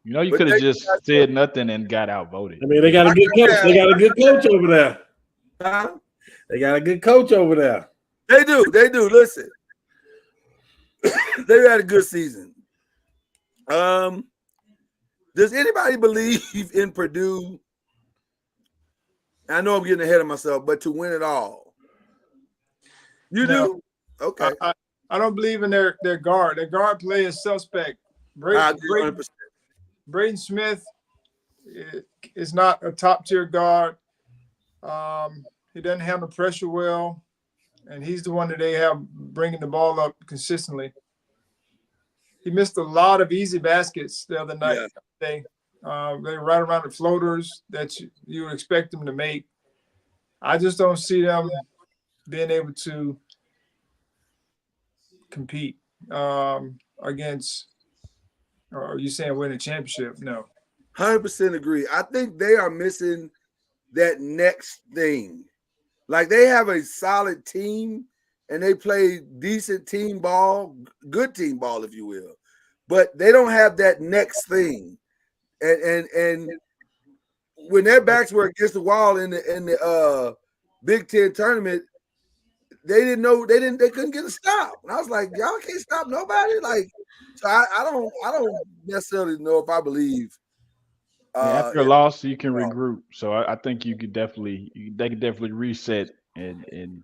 You know, you could have just said nothing and got outvoted. I mean, they got a good coach. They got a good coach over there. Huh? They got a good coach over there. They do. They do. Listen, they had a good season. Does anybody believe in Purdue? I know I'm getting ahead of myself, but to win it all, you do? Okay. I don't believe in their guard. Their guard play is suspect. Braden Smith is not a top-tier guard. He doesn't handle pressure well, and he's the one that they have bringing the ball up consistently. He missed a lot of easy baskets the other night. Yeah. They right around the floaters that you would expect them to make. I just don't see them being able to compete against. Or are you saying win a championship? No. 100% agree. I think they are missing that next thing. Like they have a solid team and they play decent team ball, good team ball, if you will. But they don't have that next thing. And when their backs were against the wall in the Big Ten tournament, they couldn't get a stop. And I was like, y'all can't stop nobody. Like, so I don't necessarily know if I believe. After a loss, you can regroup. So I think they could definitely reset and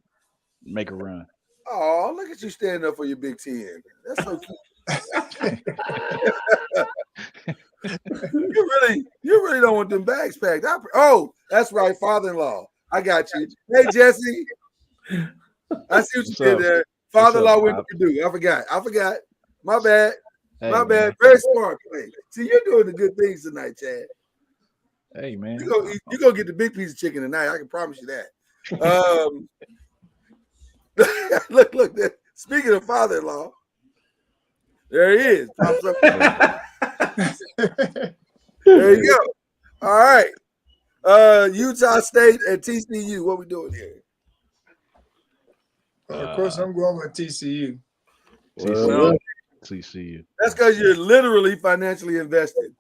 make a run. Oh, look at you standing up for your Big Ten. That's so cute. You really don't want them bags packed. That's right, father-in-law. I got you. Hey, Jesse. I see what you did there. Father-in-law went to Purdue. I forgot. My bad. Hey, my bad. Man. Very smart play. See, you're doing the good things tonight, Chad. Hey, man. You're gonna get the big piece of chicken tonight. I can promise you that. Look. Speaking of father-in-law, there he is. Pops up. There you go. All right. Utah State and TCU. What we doing here? Of course, I'm going with TCU. TCU. That's because you're literally financially invested.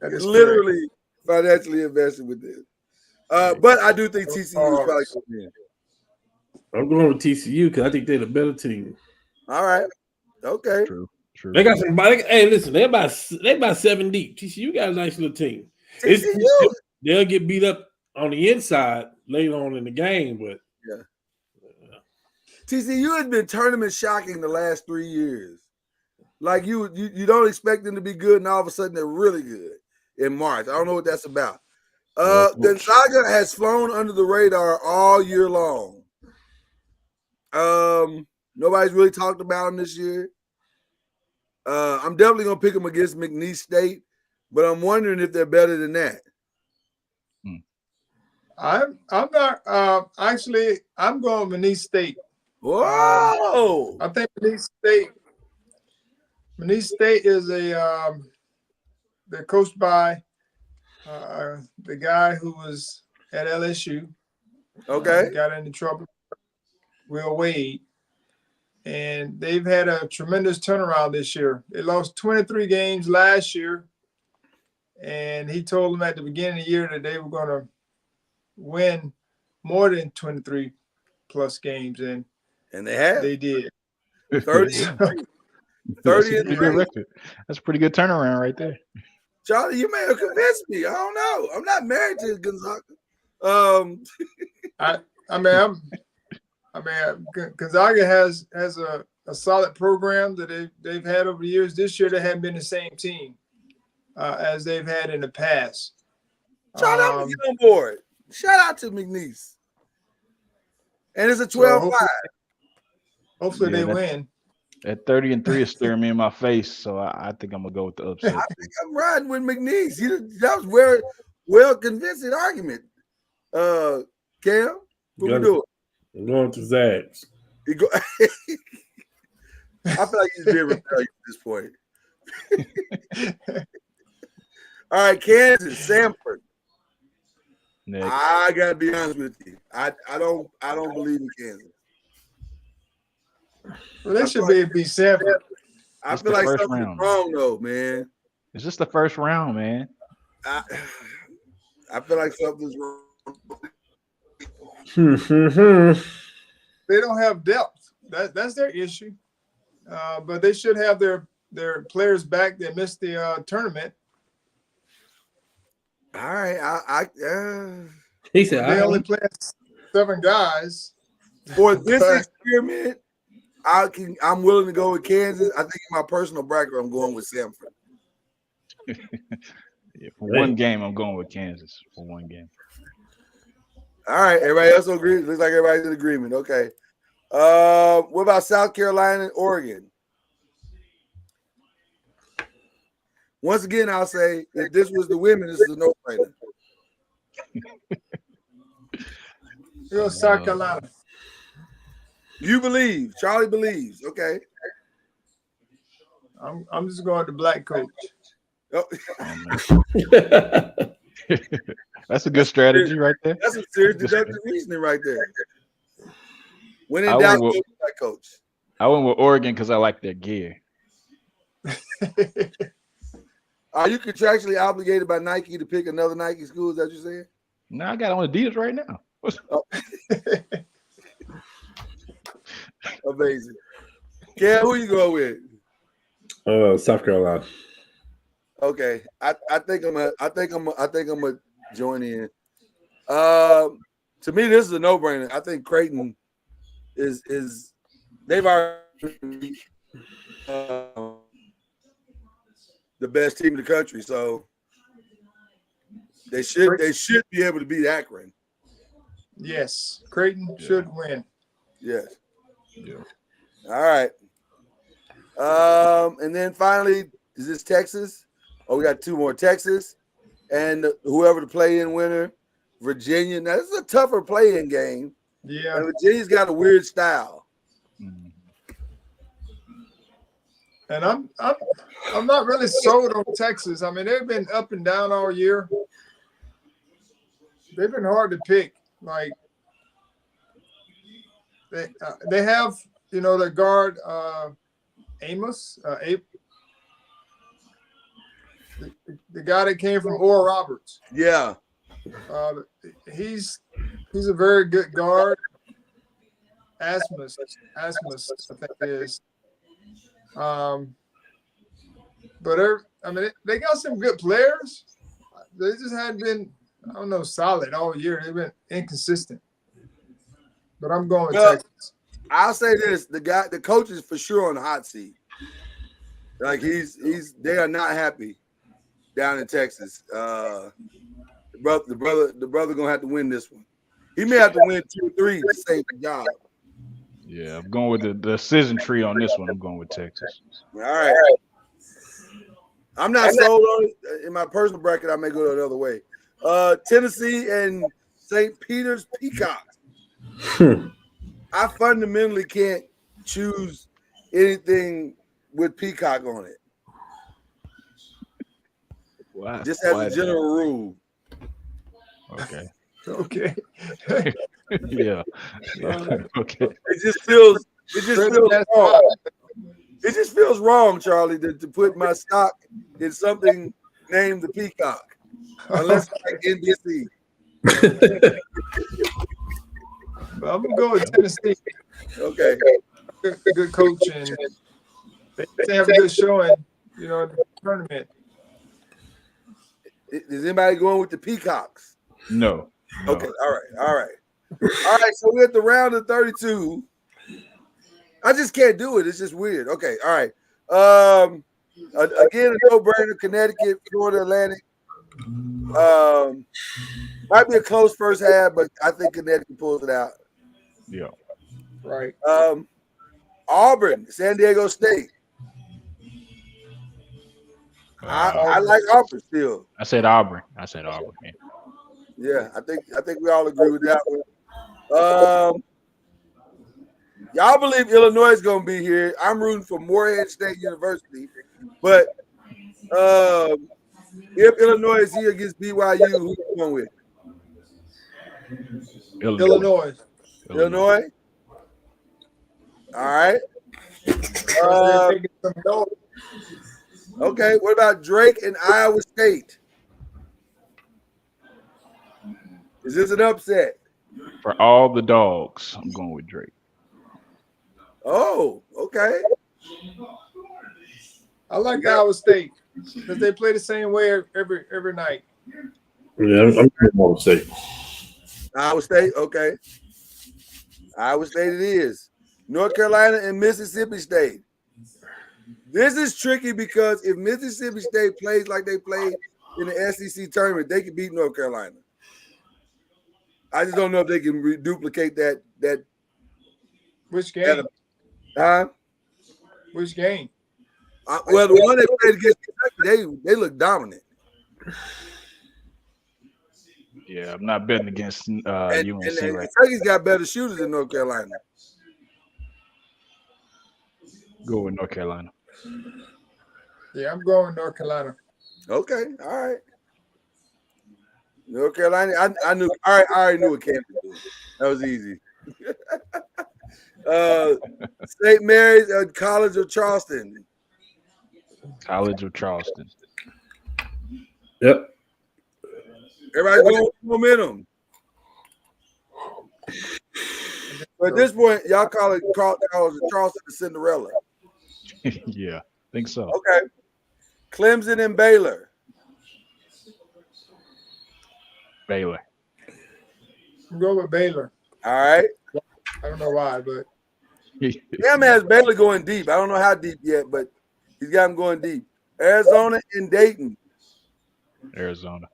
Literally financially invested with this. But I do think TCU is probably going to win. I'm going with TCU because I think they're the better team. All right. Okay. True. True. They got somebody. Hey, listen, they about 7 deep. TCU got a nice little team. They'll get beat up on the inside later on in the game, but yeah. TCU has been tournament shocking the last 3 years. Like you don't expect them to be good, and all of a sudden they're really good in March. I don't know what that's about. Gonzaga has flown under the radar all year long. Nobody's really talked about them this year. I'm definitely gonna pick them against McNeese State, but I'm wondering if they're better than that. I'm not actually. I'm going McNeese State. Whoa! I think McNeese State is they're coached by the guy who was at LSU. Okay. Got into trouble. Will Wade. And they've had a tremendous turnaround this year. They lost 23 games last year. And he told them at the beginning of the year that they were going to win more than 23 plus games. And they have. They did. 30 and 3. That's a pretty good turnaround right there. Charlie, you may have convinced me. I don't know. I'm not married to Gonzaga. Gonzaga has a solid program that they've had over the years. This year they haven't been the same team as they've had in the past. Shout out to get on board. Shout out to McNeese. And it's a 12-5. Hopefully they win. That 30 and 3 is staring me in my face, so I think I'm gonna go with the upset. I think I'm riding with McNeese. That was well convincing argument. Cam, what we doing? I'm going to Zags. I feel like he's being rebellious at this point. All right, Kansas, Samford. Next. I gotta be honest with you. I don't believe in Kansas. Well, they should be Samford. I feel like something's wrong though, man. It's just the first round, man. I feel like something's wrong. They don't have depth. That's their issue. But they should have their players back that missed the tournament. All right, he said they only play 7 guys for this experiment. I'm willing to go with Kansas. I think in my personal bracket, I'm going with Samford. For one game, I'm going with Kansas. For one game. All right, everybody else agrees. Looks like everybody's in agreement. Okay. What about South Carolina and Oregon? Once again, I'll say if this was the women, this is a no-brainer. You're South Carolina. You believe. Charlie believes. Okay. I'm just going to black coach. Oh. That's a good strategy right there. That's a serious deductive reasoning right there. When in doubt, go black coach. I went with Oregon because I like their gear. Are you contractually obligated by Nike to pick another Nike school? Is that what you're saying? No, I got on Adidas right now. Oh. Amazing. Ken, who you go with? South Carolina. Okay, I think I'm gonna join in. To me, this is a no-brainer. I think Creighton is they've already the best team in the country, so they should be able to beat Akron. Yes, Creighton should win. Yes. Yeah. All right. And then finally, is this Texas? Oh, we got 2 more. Texas and whoever the play-in winner, Virginia. Now, this is a tougher play-in game. Yeah. And Virginia's got a weird style. And I'm not really sold on Texas. I mean, they've been up and down all year. They've been hard to pick. Like they have, their guard Amos, the guy that came from Oral Roberts. Yeah. He's a very good guard. Asmus, I think it is. But I mean, they got some good players. They just hadn't been, I don't know, solid all year. They've been inconsistent. But I'm going with Texas. I'll say this: the coach is for sure on the hot seat. Like they are not happy down in Texas. The brother gonna have to win this one. He may have to win 2 or 3 to save the job. Yeah, I'm going with the decision tree on this one. I'm going with Texas. All right. I'm not sold on it. In my personal bracket, I may go the other way. Tennessee and St. Peter's Peacocks. I fundamentally can't choose anything with Peacock on it. Wow. Just as a general rule. Okay. Okay. Yeah. Okay. It just feels wrong. It just feels wrong, Charlie, to put my stock in something named the Peacock. Unless it's like NBC. Well, I'm gonna go with Tennessee. Okay. Good coach, and they have a good showing, in the tournament. Is anybody going with the Peacocks? No. Okay. All right. So we're at the round of 32. I just can't do it. It's just weird. Okay. All right. Again, a no-brainer. Connecticut, Florida Atlantic. Might be a close first half, but I think Connecticut pulls it out. Yeah. Right. Auburn, San Diego State. I like Auburn still. I said Auburn. Man. Yeah, I think we all agree with that one. Y'all believe Illinois is going to be here. I'm rooting for Morehead State University, but if Illinois is here against BYU, who you going with? Illinois. All right. Okay. What about Drake and Iowa State? Is this an upset? For all the dogs, I'm going with Drake. Oh, okay. I like Iowa State because they play the same way every night. Yeah, I'm going Iowa State. Iowa State, okay. Iowa State it is. North Carolina and Mississippi State. This is tricky because if Mississippi State plays like they played in the SEC tournament, they can beat North Carolina. I just don't know if they can duplicate that. Which game? Which game? Well, the one they played against Kentucky, they look dominant. Yeah, I'm not betting against UNC right now. Kentucky's got better shooters than North Carolina. Go with North Carolina. Yeah, I'm going North Carolina. Okay, all right. North Carolina, I knew. I already knew what Kansas was. That was easy. St. Mary's College of Charleston. College of Charleston. Yep. Everybody's going with momentum. But at this point, y'all call it College of Charleston the Cinderella. Yeah, I think so. Okay. Clemson and Baylor. Baylor. I'm going with Baylor. All right. I don't know why, but Cam has Baylor going deep. I don't know how deep yet, but he's got him going deep. Arizona and Dayton. Arizona.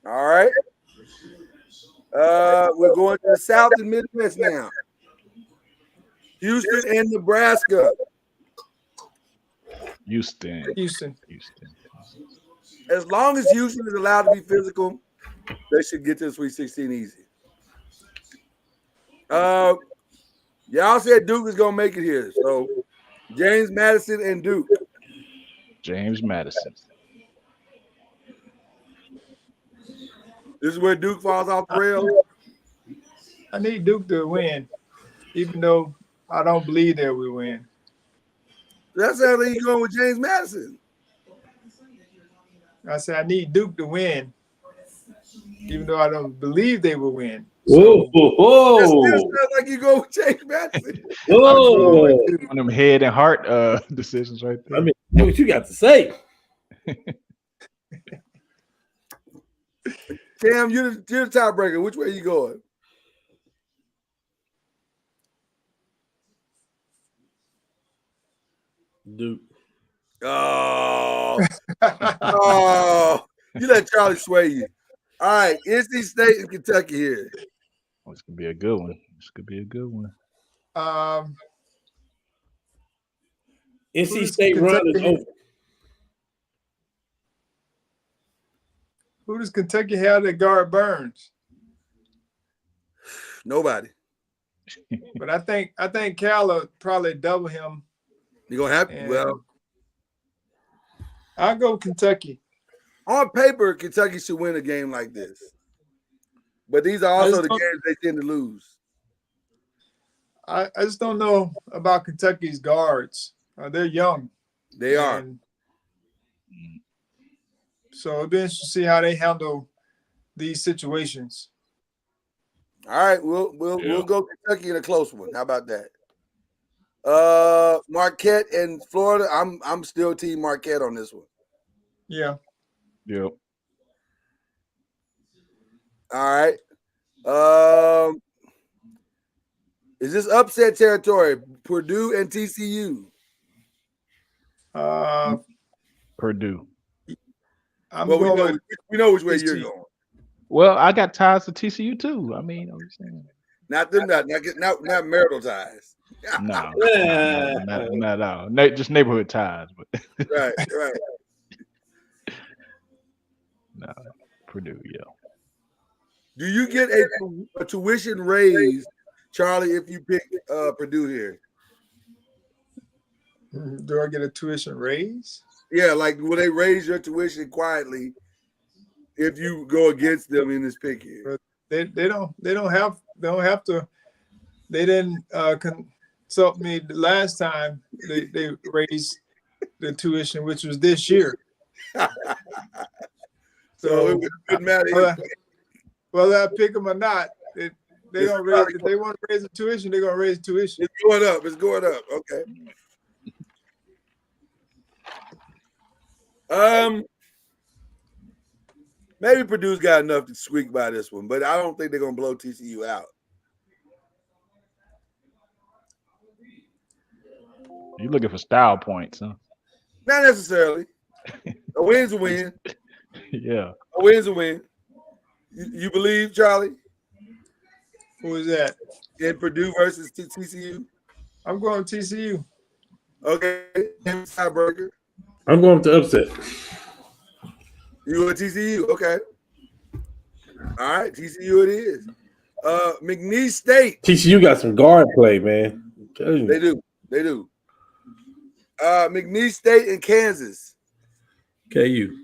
All right. We're going to the South and Midwest now. Houston and Nebraska. Houston. As long as Houston is allowed to be physical, they should get to the Sweet 16 easy. Y'all said Duke is gonna make it here, so James Madison and Duke. James Madison. This is where Duke falls off the rails. I need Duke to win, even though I don't believe that we win. That sounds like you're going with James Madison. I said I need Duke to win, even though I don't believe they will win. Whoa, That still whoa, sounds like you go with James Madison. whoa. One of them head and heart decisions right there. I mean, that's what you got to say. Cam, you're the tiebreaker. Which way you going? Duke. Oh, oh, you let Charlie sway you. All right, NC State and Kentucky here. Oh, this could be a good one. This could be a good one. NC State run is over. Who does Kentucky have that guard Burns? Nobody. But I think Cal will probably double him. You're gonna have to. Well, I'll go Kentucky. On paper, Kentucky should win a game like this. But these are also the games they tend to lose. I just don't know about Kentucky's guards. They're young. They are. So it'll be interesting to see how they handle these situations. All right, we'll go Kentucky in a close one. How about that? Marquette and Florida. I'm still team Marquette on this one. Yeah. Yep. All right. Is this upset territory? Purdue and TCU. Purdue. We know which way you're going. Well, I got ties to TCU too. I mean, I'm saying not marital ties. No, not at all. Just neighborhood ties, but right. No, Purdue, yeah. Do you get a tuition raise, Charlie, if you pick Purdue here? Do I get a tuition raise? Yeah, like will they raise your tuition quietly if you go against them in this pick here? They don't have to. They didn't consult me the last time they raised the tuition, which was this year. So it wouldn't matter. Whether I pick them or not, they don't raise. If they want to raise the tuition, they're gonna raise tuition. It's going up. It's going up. Okay. Maybe Purdue's got enough to squeak by this one, but I don't think they're gonna blow TCU out. You're looking for style points, huh? Not necessarily. A win's a win. Yeah. A win's a win. You believe, Charlie? Who is that? In Purdue versus TCU? I'm going TCU. Okay. Tiebreaker. I'm going to upset. You a TCU? Okay. All right, TCU it is. McNeese State. TCU got some guard play, man. They do. McNeese State and Kansas. KU.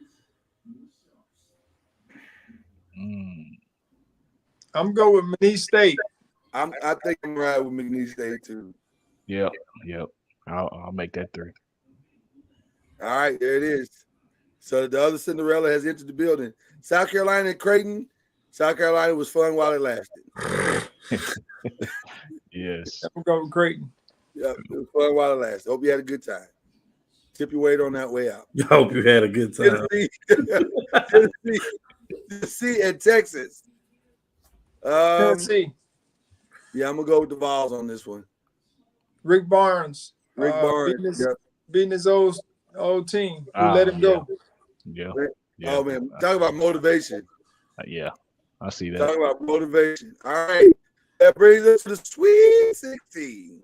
I'm going with McNeese State. I think I'm right with McNeese State too. Yep. I'll make that 3. All right, there it is. So the other Cinderella has entered the building. South Carolina and Creighton. South Carolina was fun while it lasted. Yes. I'm going with Creighton. Yeah, it was fun while it lasted. Hope you had a good time. Tip your weight on that way out. I hope you had a good time. Tennessee and Texas. Tennessee. Yeah, I'm gonna go with the Vols on this one. Rick Barnes. Beating his old team. Who let him go. Yeah. Oh man, talk about motivation. Yeah, I see that. Talk about motivation. All right, that brings us to the Sweet 16.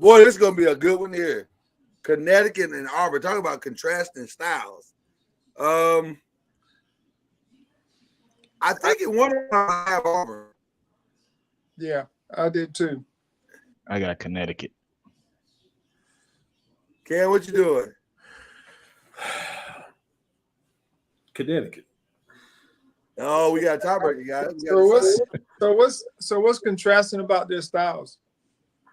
Boy, this is gonna be a good one here. Connecticut and Auburn. Talk about contrasting styles. I think it won I have Auburn. Yeah, I did too. I got Connecticut. Cam, what you doing? Connecticut. Oh, we got a tiebreaker, guys. So what's contrasting about their styles?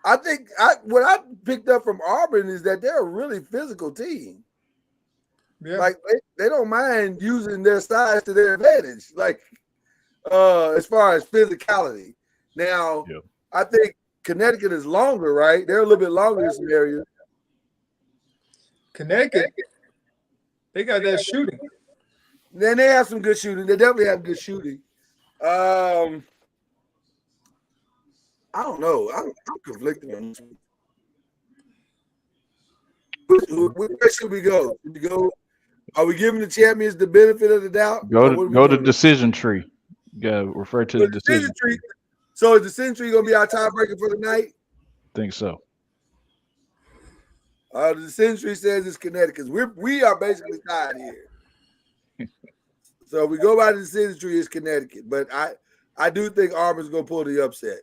I think what I picked up from Auburn is that they're a really physical team. Yeah. Like they don't mind using their size to their advantage. Like as far as physicality. Now, I think Connecticut is longer, right? They're a little bit longer in some areas. Connecticut, they got that shooting. Then they have some good shooting. They definitely have good shooting. I don't know. I'm conflicted on this one. Where should we go? Should we go? Are we giving the champions the benefit of the doubt? Go to decision tree. Yeah, refer to the decision tree. So is the decision tree going to be our tiebreaker for the night? Think so. The decision tree says it's Connecticut. We are basically tied here. So we go by the decision tree, it's Connecticut. But I do think Auburn's going to pull the upset.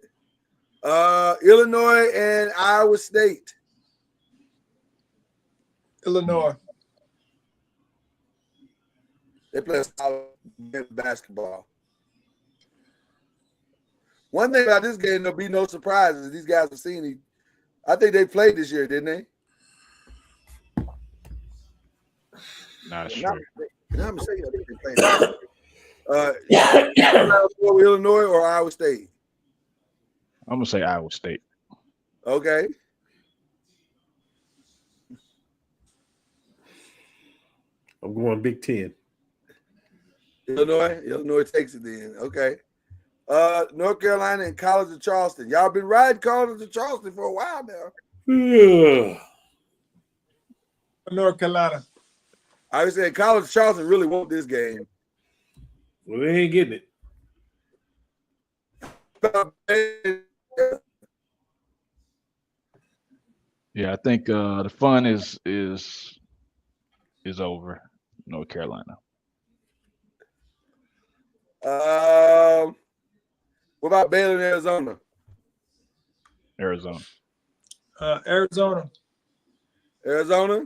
Illinois and Iowa State. Illinois. They play solid basketball. One thing about this game, there'll be no surprises. These guys have seen it. I think they played this year, didn't they? Not sure. I'm saying they played. Illinois or Iowa State? I'm gonna say Iowa State. Okay. I'm going Big Ten. Illinois takes it then. Okay. North Carolina and College of Charleston. Y'all been riding College of Charleston for a while now. Yeah. North Carolina. I was saying College of Charleston really want this game. Well, they ain't getting it. Yeah, I think the fun is over. North Carolina. What about Baylor and Arizona? Arizona. Arizona. Arizona?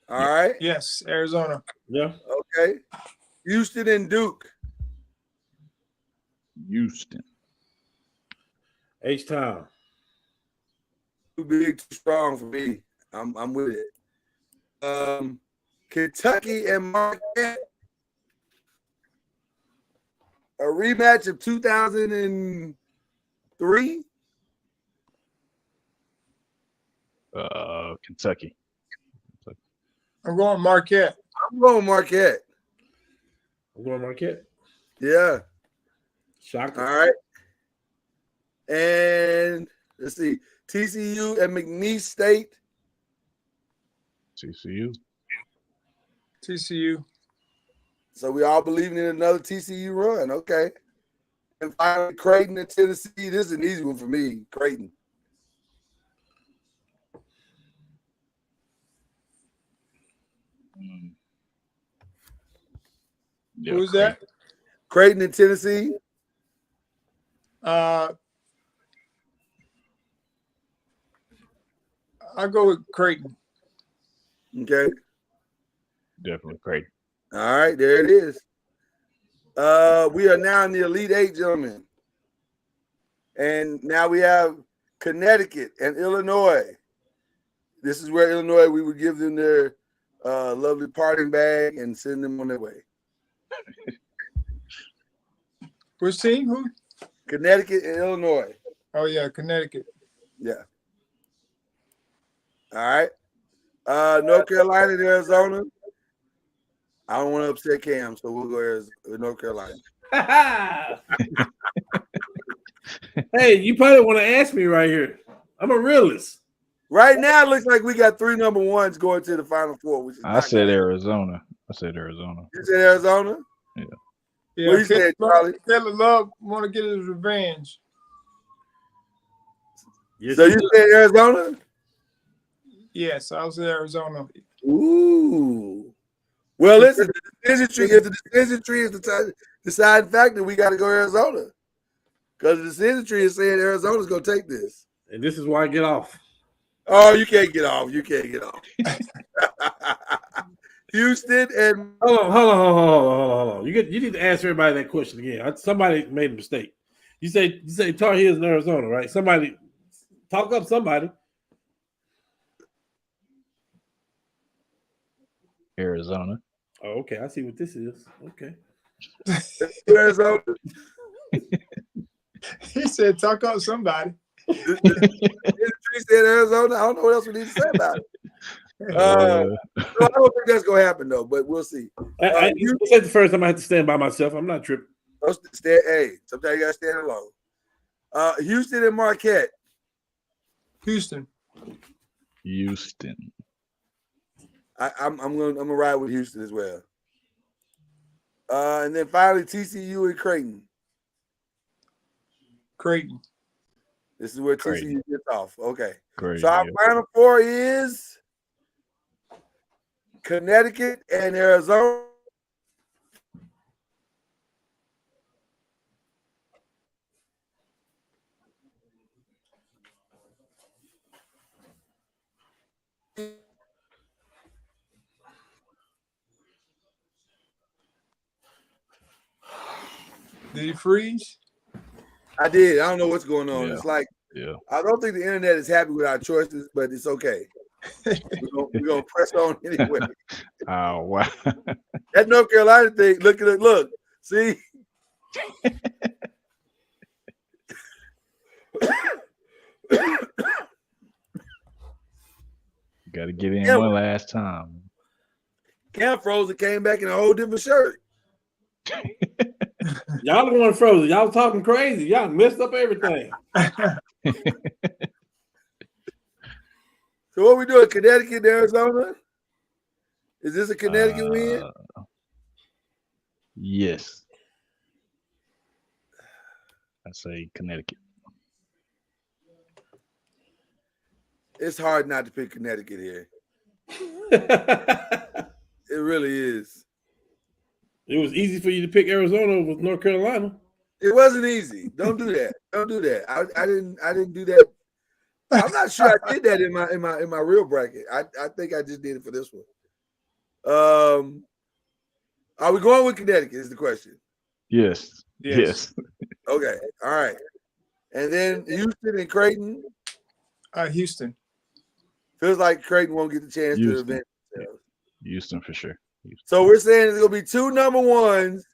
All right. Yes, Arizona. Yeah. Okay. Houston and Duke. Houston. H-Town. Too big, too strong for me. I'm with it. Kentucky and Marquette. A rematch of 2003. Kentucky. I'm going Marquette. I'm going Marquette. I'm going Marquette. Yeah. Shocker. All right. And let's see. TCU and McNeese State. TCU. So we all believing in another TCU run. Okay. And finally, Creighton and Tennessee. This is an easy one for me. Creighton. Yeah, who's that? Creighton and Tennessee. I'll go with Creighton. Okay. Definitely Creighton. All right, there it is. We are now in the Elite Eight, gentlemen. And now we have Connecticut and Illinois. This is where Illinois, we would give them their lovely parting bag and send them on their way. Which team? Who? Connecticut and Illinois. Oh, yeah, Connecticut. Yeah. All right. North Carolina and Arizona. I don't want to upset Cam, so we'll go North Carolina. Hey, you probably want to ask me right here. I'm a realist. Right now, it looks like we got 3 number ones going to the Final Four. Which is I said Arizona. I said Arizona. You said Arizona? Yeah. Yeah, What you said, Charlie? Taylor Love want to get his revenge. Yes, So you said Arizona? Yes, I'll say Arizona. Ooh. Well, listen, the decision tree, if the decision tree is the deciding factor, we got to go Arizona. Because the decision tree is saying Arizona's going to take this. And this is why I get off. Oh, you can't get off. You can't get off. Houston and Hold on. You need to answer everybody that question again. Somebody made a mistake. You say Tar Heels in Arizona, right? Somebody talk up somebody. Arizona. Oh, okay. I see what this is. Okay. Arizona. He said, "Talk up somebody." He said Arizona. I don't know what else we need to say about it. So I don't think that's gonna happen though, but we'll see. You said the first time I had to stand by myself. I'm not tripping. Hey, sometimes you gotta stand alone. Houston and Marquette. Houston. I'm gonna ride with Houston as well. And then finally TCU and Creighton. Creighton. This is where TCU gets off. Okay. Creighton, So our final four is Connecticut and Arizona. Did he freeze? I did. I don't know what's going on. Yeah. It's like I don't think the internet is happy with our choices, but it's okay. We're gonna press on anyway. Oh wow. That North Carolina thing, look at it, look. See? Got to get in one last time. Cam froze and came back in a whole different shirt. Y'all the one frozen. Y'all talking crazy. Y'all messed up everything. So what we doing? Connecticut, Arizona? Is this a Connecticut win? Yes. I say Connecticut. It's hard not to pick Connecticut here. It really is. It was easy for you to pick Arizona over North Carolina. It wasn't easy. Don't do that. Don't do that. I didn't do that. I'm not sure I did that in my real bracket. I think I just did it for this one. Are we going with Connecticut is the question. Yes. Okay. All right. And then Houston and Creighton. Houston. Feels like Creighton won't get the chance to event themselves. Houston for sure. Houston. So we're saying it's gonna be two number ones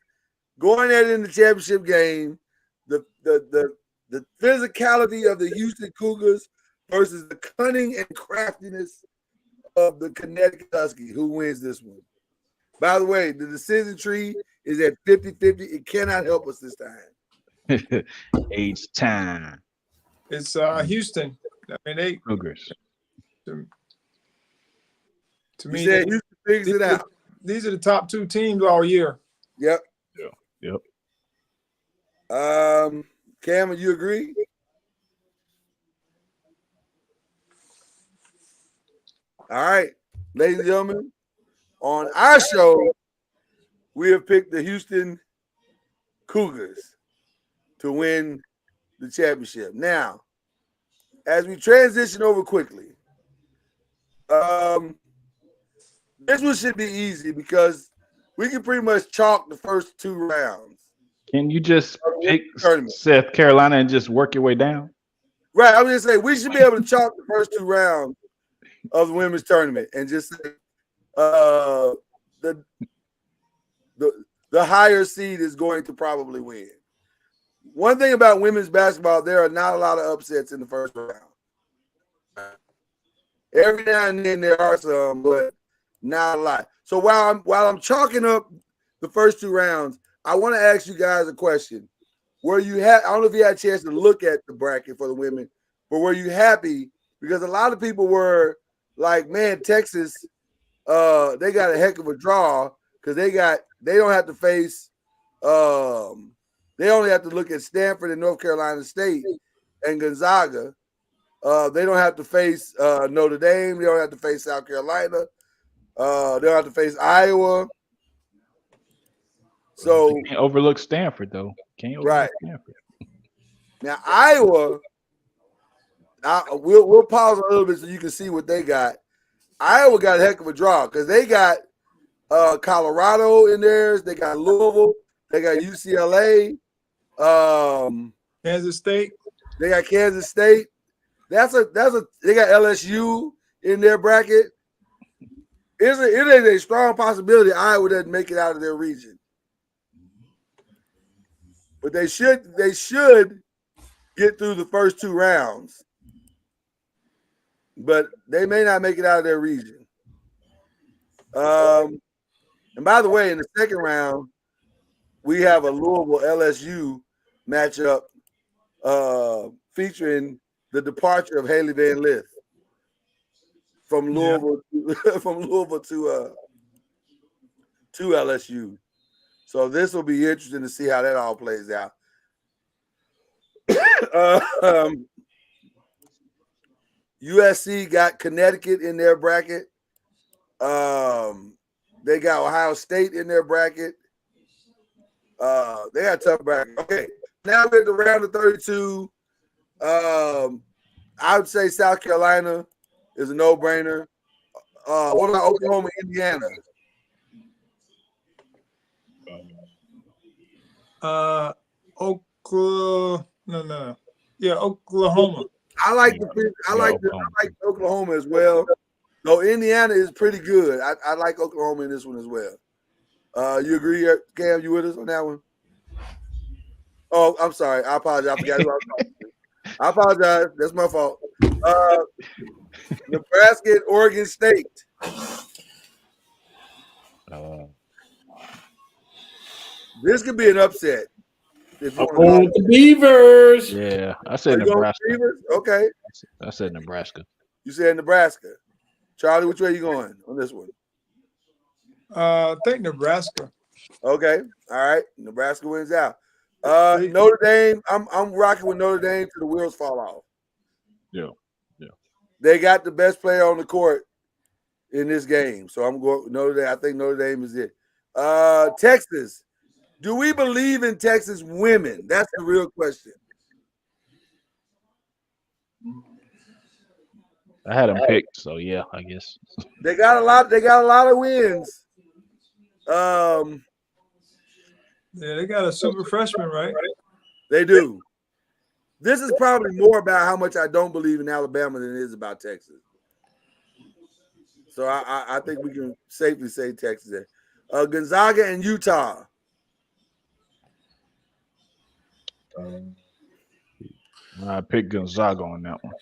going at it in the championship game. The physicality of the Houston Cougars versus the cunning and craftiness of the Connecticut Huskies. Who wins this one? By the way, the decision tree is at 50-50. It cannot help us this time. Age time. It's Houston. I mean, they Cougars. To me, Houston figures it out. These are the top two teams all year. Yep. Yep. Cam, you agree? All right, ladies and gentlemen, on our show, we have picked the Houston Cougars to win the championship. Now, as we transition over quickly, this one should be easy because we can pretty much chalk the first two rounds. Can you just pick South Carolina and just work your way down? Right. I was just saying we should be able to chalk the first two rounds of the women's tournament and just say the higher seed is going to probably win. One thing about women's basketball, there are not a lot of upsets in the first round. Every now and then there are some, but not a lot. So while I'm chalking up the first two rounds, I want to ask you guys a question. I don't know if you had a chance to look at the bracket for the women, but were you happy? Because a lot of people were like, man, Texas, they got a heck of a draw because they don't have to face they only have to look at Stanford and North Carolina State and Gonzaga. They don't have to face Notre Dame. They don't have to face South Carolina. They don't have to face Iowa. So you can't overlook Stanford, though. Can't overlook Stanford. Now Iowa, we'll pause a little bit so you can see what they got. Iowa got a heck of a draw because they got Colorado in theirs. They got Louisville. They got UCLA. Kansas State. They got Kansas State. They got LSU in their bracket. It is a strong possibility Iowa doesn't make it out of their region. but they should get through the first 2 rounds. But they may not make it out of their region. And by the way, in the second round, we have a Louisville LSU matchup featuring the departure of Haley Van Lith from Louisville to LSU. So this will be interesting to see how that all plays out. USC got Connecticut in their bracket. They got Ohio State in their bracket. They got a tough bracket. Okay, now we're at the round of 32. I would say South Carolina is a no-brainer. What about Oklahoma, Indiana? Oklahoma. I like Oklahoma as well. Though Indiana is pretty good. I like Oklahoma in this one as well. You agree, Cam? You with us on that one? Oh, I'm sorry. I apologize. I forgot who I was talking to. I apologize. That's my fault. Nebraska and Oregon State. This could be an upset. I'm going with the Beavers. Yeah, I said Nebraska. Okay. I said Nebraska. You said Nebraska. Charlie, which way are you going on this one? I think Nebraska. Okay. All right. Nebraska wins out. Notre Dame. I'm rocking with Notre Dame till the wheels fall off. Yeah. They got the best player on the court in this game. So I'm going with Notre Dame. I think Notre Dame is it. Texas. Do we believe in Texas women? That's the real question. I had them picked, so yeah, I guess. They got a lot of wins. Yeah, they got a super freshman, right? They do. This is probably more about how much I don't believe in Alabama than it is about Texas. So I think we can safely say Texas there. Gonzaga and Utah. I picked Gonzaga on that one.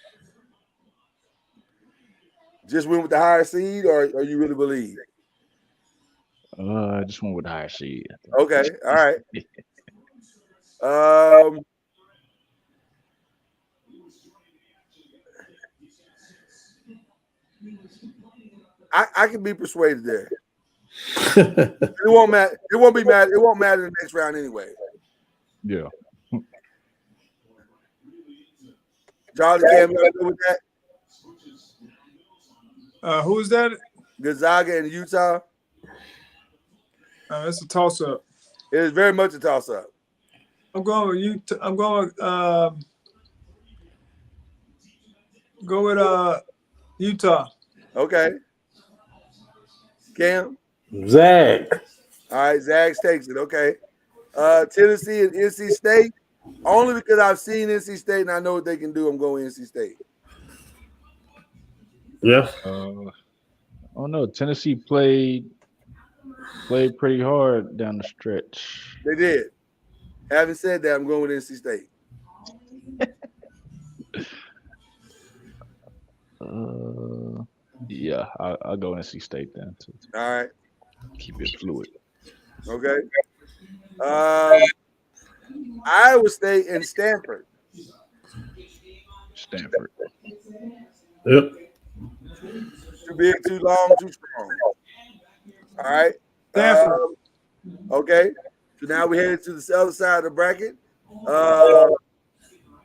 Just went with the higher seed, or you really believe? I just went with the higher seed. Okay, all right. I can be persuaded there. It won't matter. It won't matter in the next round anyway. Yeah. Charlie, Cam, you good with that? Who's that? Gonzaga and Utah. It's a toss-up. It is very much a toss-up. I'm going with Utah. I'm going with Utah. Okay. Cam? Zag. All right, Zags takes it. Okay. Tennessee and NC State. Only because I've seen NC State and I know what they can do, I'm going NC State. Yeah. Oh no, Tennessee played pretty hard down the stretch. They did. Having said that, I'm going with NC State. Yeah, I'll go NC State then. All right. Keep it fluid. Okay. Iowa State and Stanford. Stanford. Yep. Too big, too long, too strong. All right. Stanford. Okay. So now we're headed to the other side of the bracket.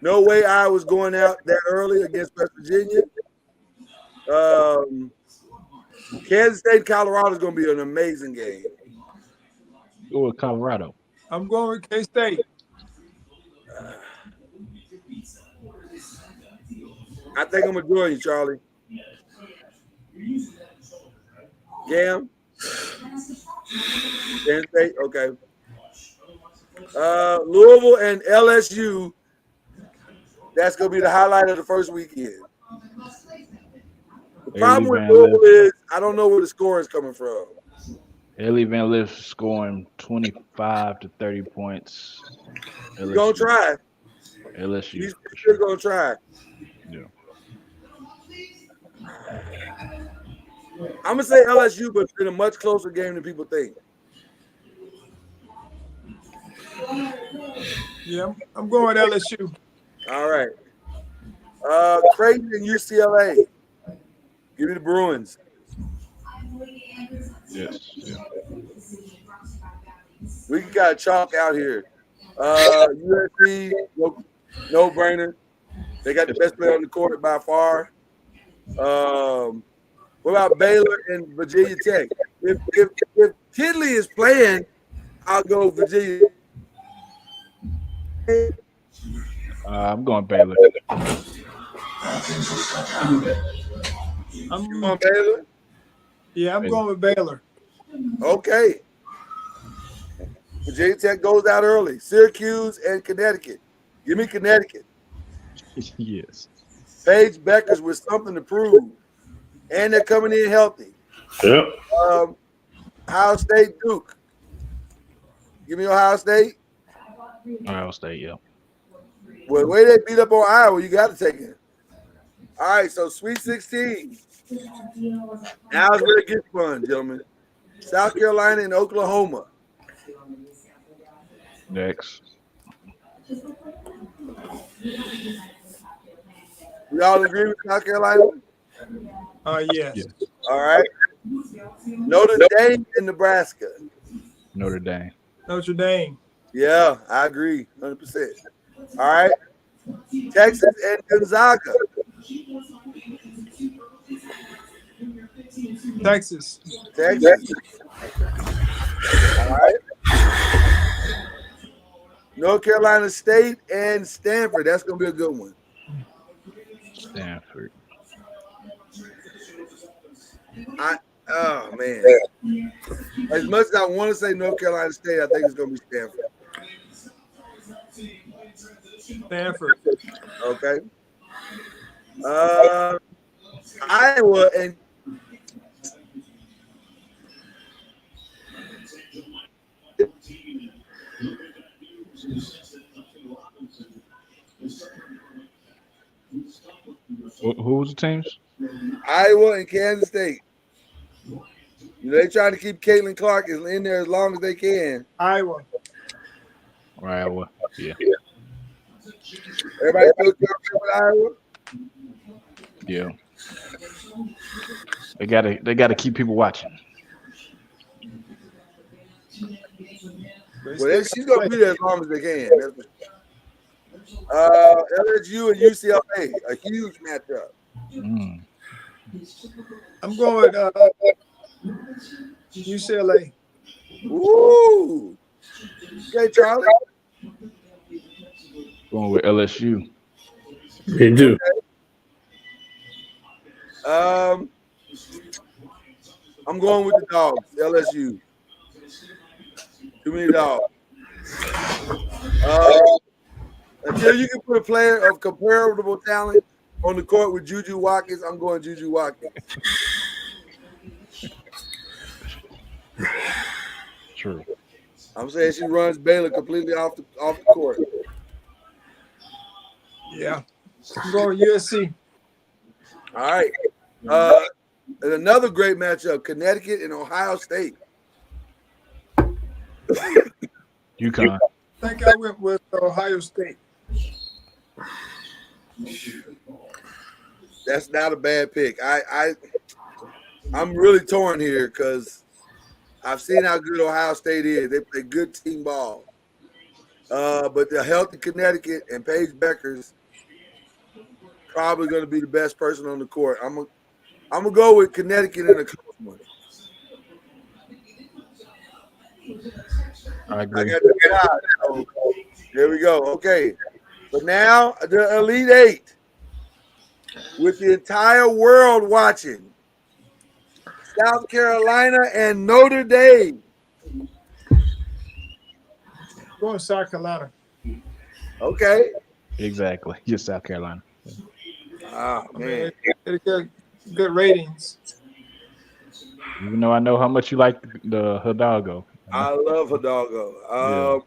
No way Iowa's going out that early against West Virginia. Kansas State, Colorado is going to be an amazing game. Go with Colorado. I'm going with K-State. I think I'm going to join you, Charlie. Cam? Kansas State? Okay. Louisville and LSU. That's going to be the highlight of the first weekend. The problem with Louisville is I don't know where the score is coming from. Haley Van Lith scoring 25 to 30 points. He's gonna try. LSU. He's still gonna try. Yeah. I'm gonna say LSU, but it's been a much closer game than people think. Yeah, I'm going LSU. All right. Creighton and UCLA. Give me the Bruins. Yes. Yeah. We got chalk out here. USC, no brainer. They got the best player on the court by far. What about Baylor and Virginia Tech? If Tidley is playing, I'll go Virginia. I'm going Baylor. I'm going Baylor. Yeah, I'm going with Baylor. Okay. Virginia Tech goes out early. Syracuse and Connecticut. Give me Connecticut. Yes. Paige Beckers with something to prove. And they're coming in healthy. Yep. Ohio State, Duke. Give me Ohio State. Ohio State, yeah. Well, the way they beat up on Iowa, you got to take it. All right, so Sweet 16. Now it's where it gets fun, gentlemen. South Carolina and Oklahoma. Next. We all agree with South Carolina? Yes. All right. Notre Dame and Nebraska. Notre Dame. Notre Dame. Yeah, I agree. 100%. All right. Texas and Gonzaga. Texas. All right. North Carolina State and Stanford. That's going to be a good one. Stanford. Oh, man. As much as I want to say North Carolina State, I think it's going to be Stanford. Okay. Iowa and Who was the teams? Iowa and Kansas State. You know, they trying to keep Caitlin Clark in there as long as they can. Iowa. Yeah. Everybody feel comfortable with Iowa? Yeah. They gotta keep people watching. Well, she's gonna be there as long as they can. LSU and UCLA, a huge matchup. I'm going UCLA. Ooh. Okay, Charlie. Going with LSU. Me too. Okay. I'm going with the Dogs, LSU. Too many dogs. Until you can put a player of comparable talent on the court with Juju Watkins, I'm going Juju Watkins. True. I'm saying she runs Baylor completely off the court. Yeah. I'm going USC. All right. And another great matchup, Connecticut and Ohio State. UConn. I think I went with Ohio State. That's not a bad pick. I'm really torn here because I've seen how good Ohio State is. They play good team ball. But the healthy Connecticut and Paige Beckers probably going to be the best person on the court. I'm gonna go with Connecticut in a close one. I agree. I got the guy. So there we go. Okay. But now the Elite Eight with the entire world watching. South Carolina and Notre Dame. Going South Carolina. Okay. Exactly. Just South Carolina. Oh, man. It got good ratings. Even though I know how much you like the Hidalgo. I love Hidalgo.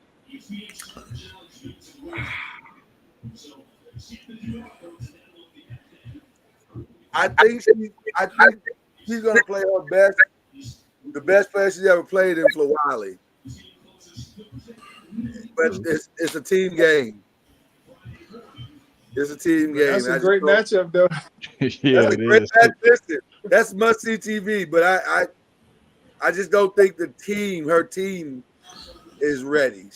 I think she's gonna play her best, the best player she's ever played in Flawali. But it's a team game. It's a team game. That's a great matchup, though. Yeah, that's a great match. Listen, that's must see TV. But I just don't think her team is ready.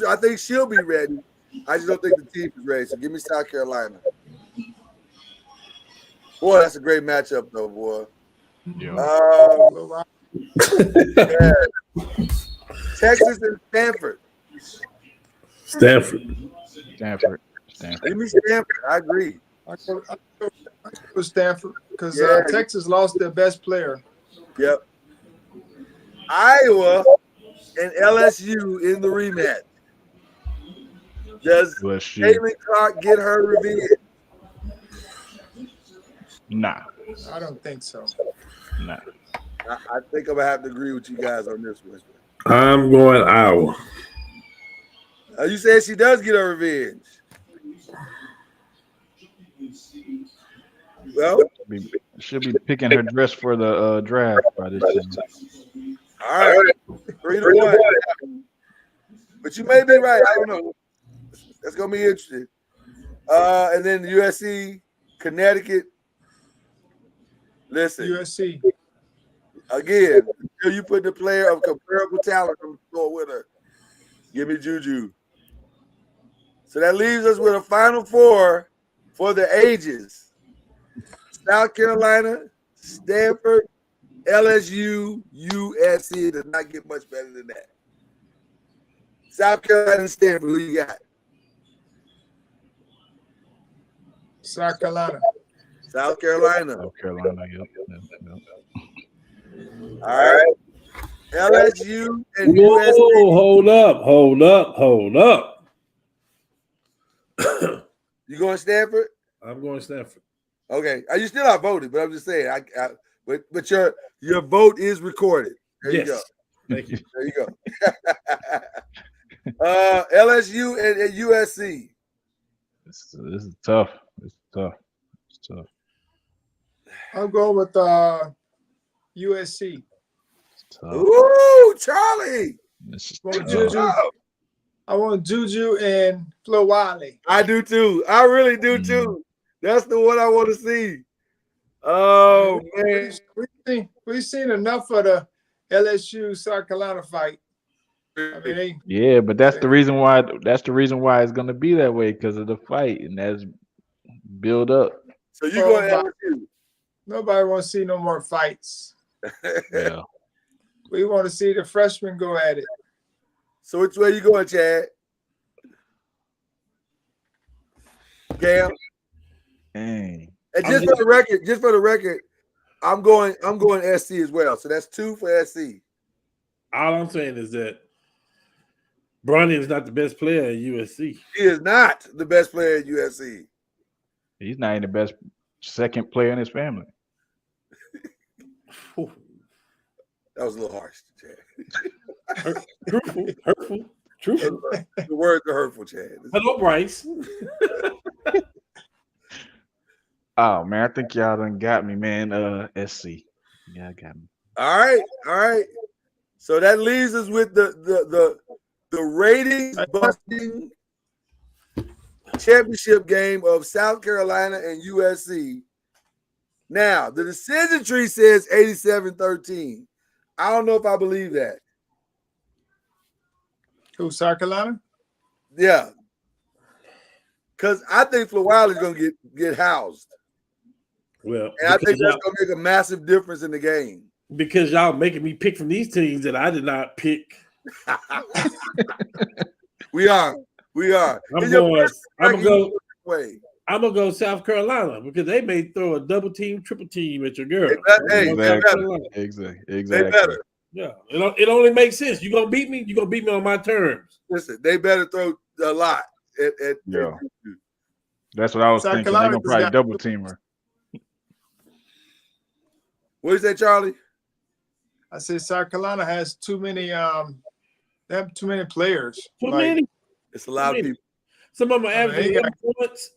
I think she'll be ready. I just don't think the team is ready. So give me South Carolina. Boy, that's a great matchup, though, boy. Yeah. Yeah. Texas and Stanford. Stanford. Give me Stanford. I agree. I go with Stanford because Texas lost their best player. Yep. Iowa and LSU in the rematch. Does Caitlin Clark get her revenge? Nah. I don't think so. Nah. I think I'm gonna have to agree with you guys on this one. I'm going Iowa. You said she does get her revenge. Well, she'll be picking her dress for the draft by this time. All right, 3-1. But you may be right. I don't know. That's gonna be interesting. And then USC, Connecticut. Listen, USC again. Until you put the player of comparable talent on the floor with her, give me Juju. So that leaves us with a Final Four for the ages: South Carolina, Stanford, LSU, USC. It does not get much better than that. South Carolina and Stanford, who you got? South Carolina. South Carolina. South Carolina, yep. All right. LSU and Whoa, USC. hold up. You going Stanford? I'm going Stanford. Okay. You still not voted, but I'm just saying. But your vote is recorded. There you go. Thank you. There you go. LSU and USC. This is tough. It's tough. I'll go with USC. Ooh, Charlie. I want Juju and Flawali. I do too. I really do too. That's the one I want to see. Oh man, we've seen enough of the LSU South Carolina fight. I mean, but that's the reason why. That's the reason why it's going to be that way, because of the fight, and that's build up. So you going LSU? Nobody wants to see no more fights. Yeah. We want to see the freshmen go at it. So which way you going, Chad? Cam? Dang. And just for the record, I'm going SC as well. So that's 2 for SC. All I'm saying is that Bronny is not the best player at USC. He is not the best player at USC. He's not even the best second player in his family. That was a little harsh, Chad. Hurtful. Truthful. The words are hurtful, Chad. Hello, Bryce. Oh man, I think y'all done got me, man. SC. Yeah, I got me. All right. So that leaves us with the ratings busting championship game of South Carolina and USC. Now, the decision tree says 87-13. I don't know if I believe that. Who, South Carolina? Yeah. Because I think Flawali is going to get housed. Well, and I think that's going to make a massive difference in the game. Because y'all making me pick from these teams that I did not pick. We are. I'm gonna go South Carolina because they may throw a double team, triple team at your girl. Exactly. They better. Yeah, it only makes sense. You gonna beat me? You gonna beat me on my terms? Listen, they better throw a lot. Yeah, that's what I was thinking. They're gonna probably double team her. What did you say, Charlie? I said South Carolina has too many. They have too many players. Too many. It's a lot of people. Some of them are averaging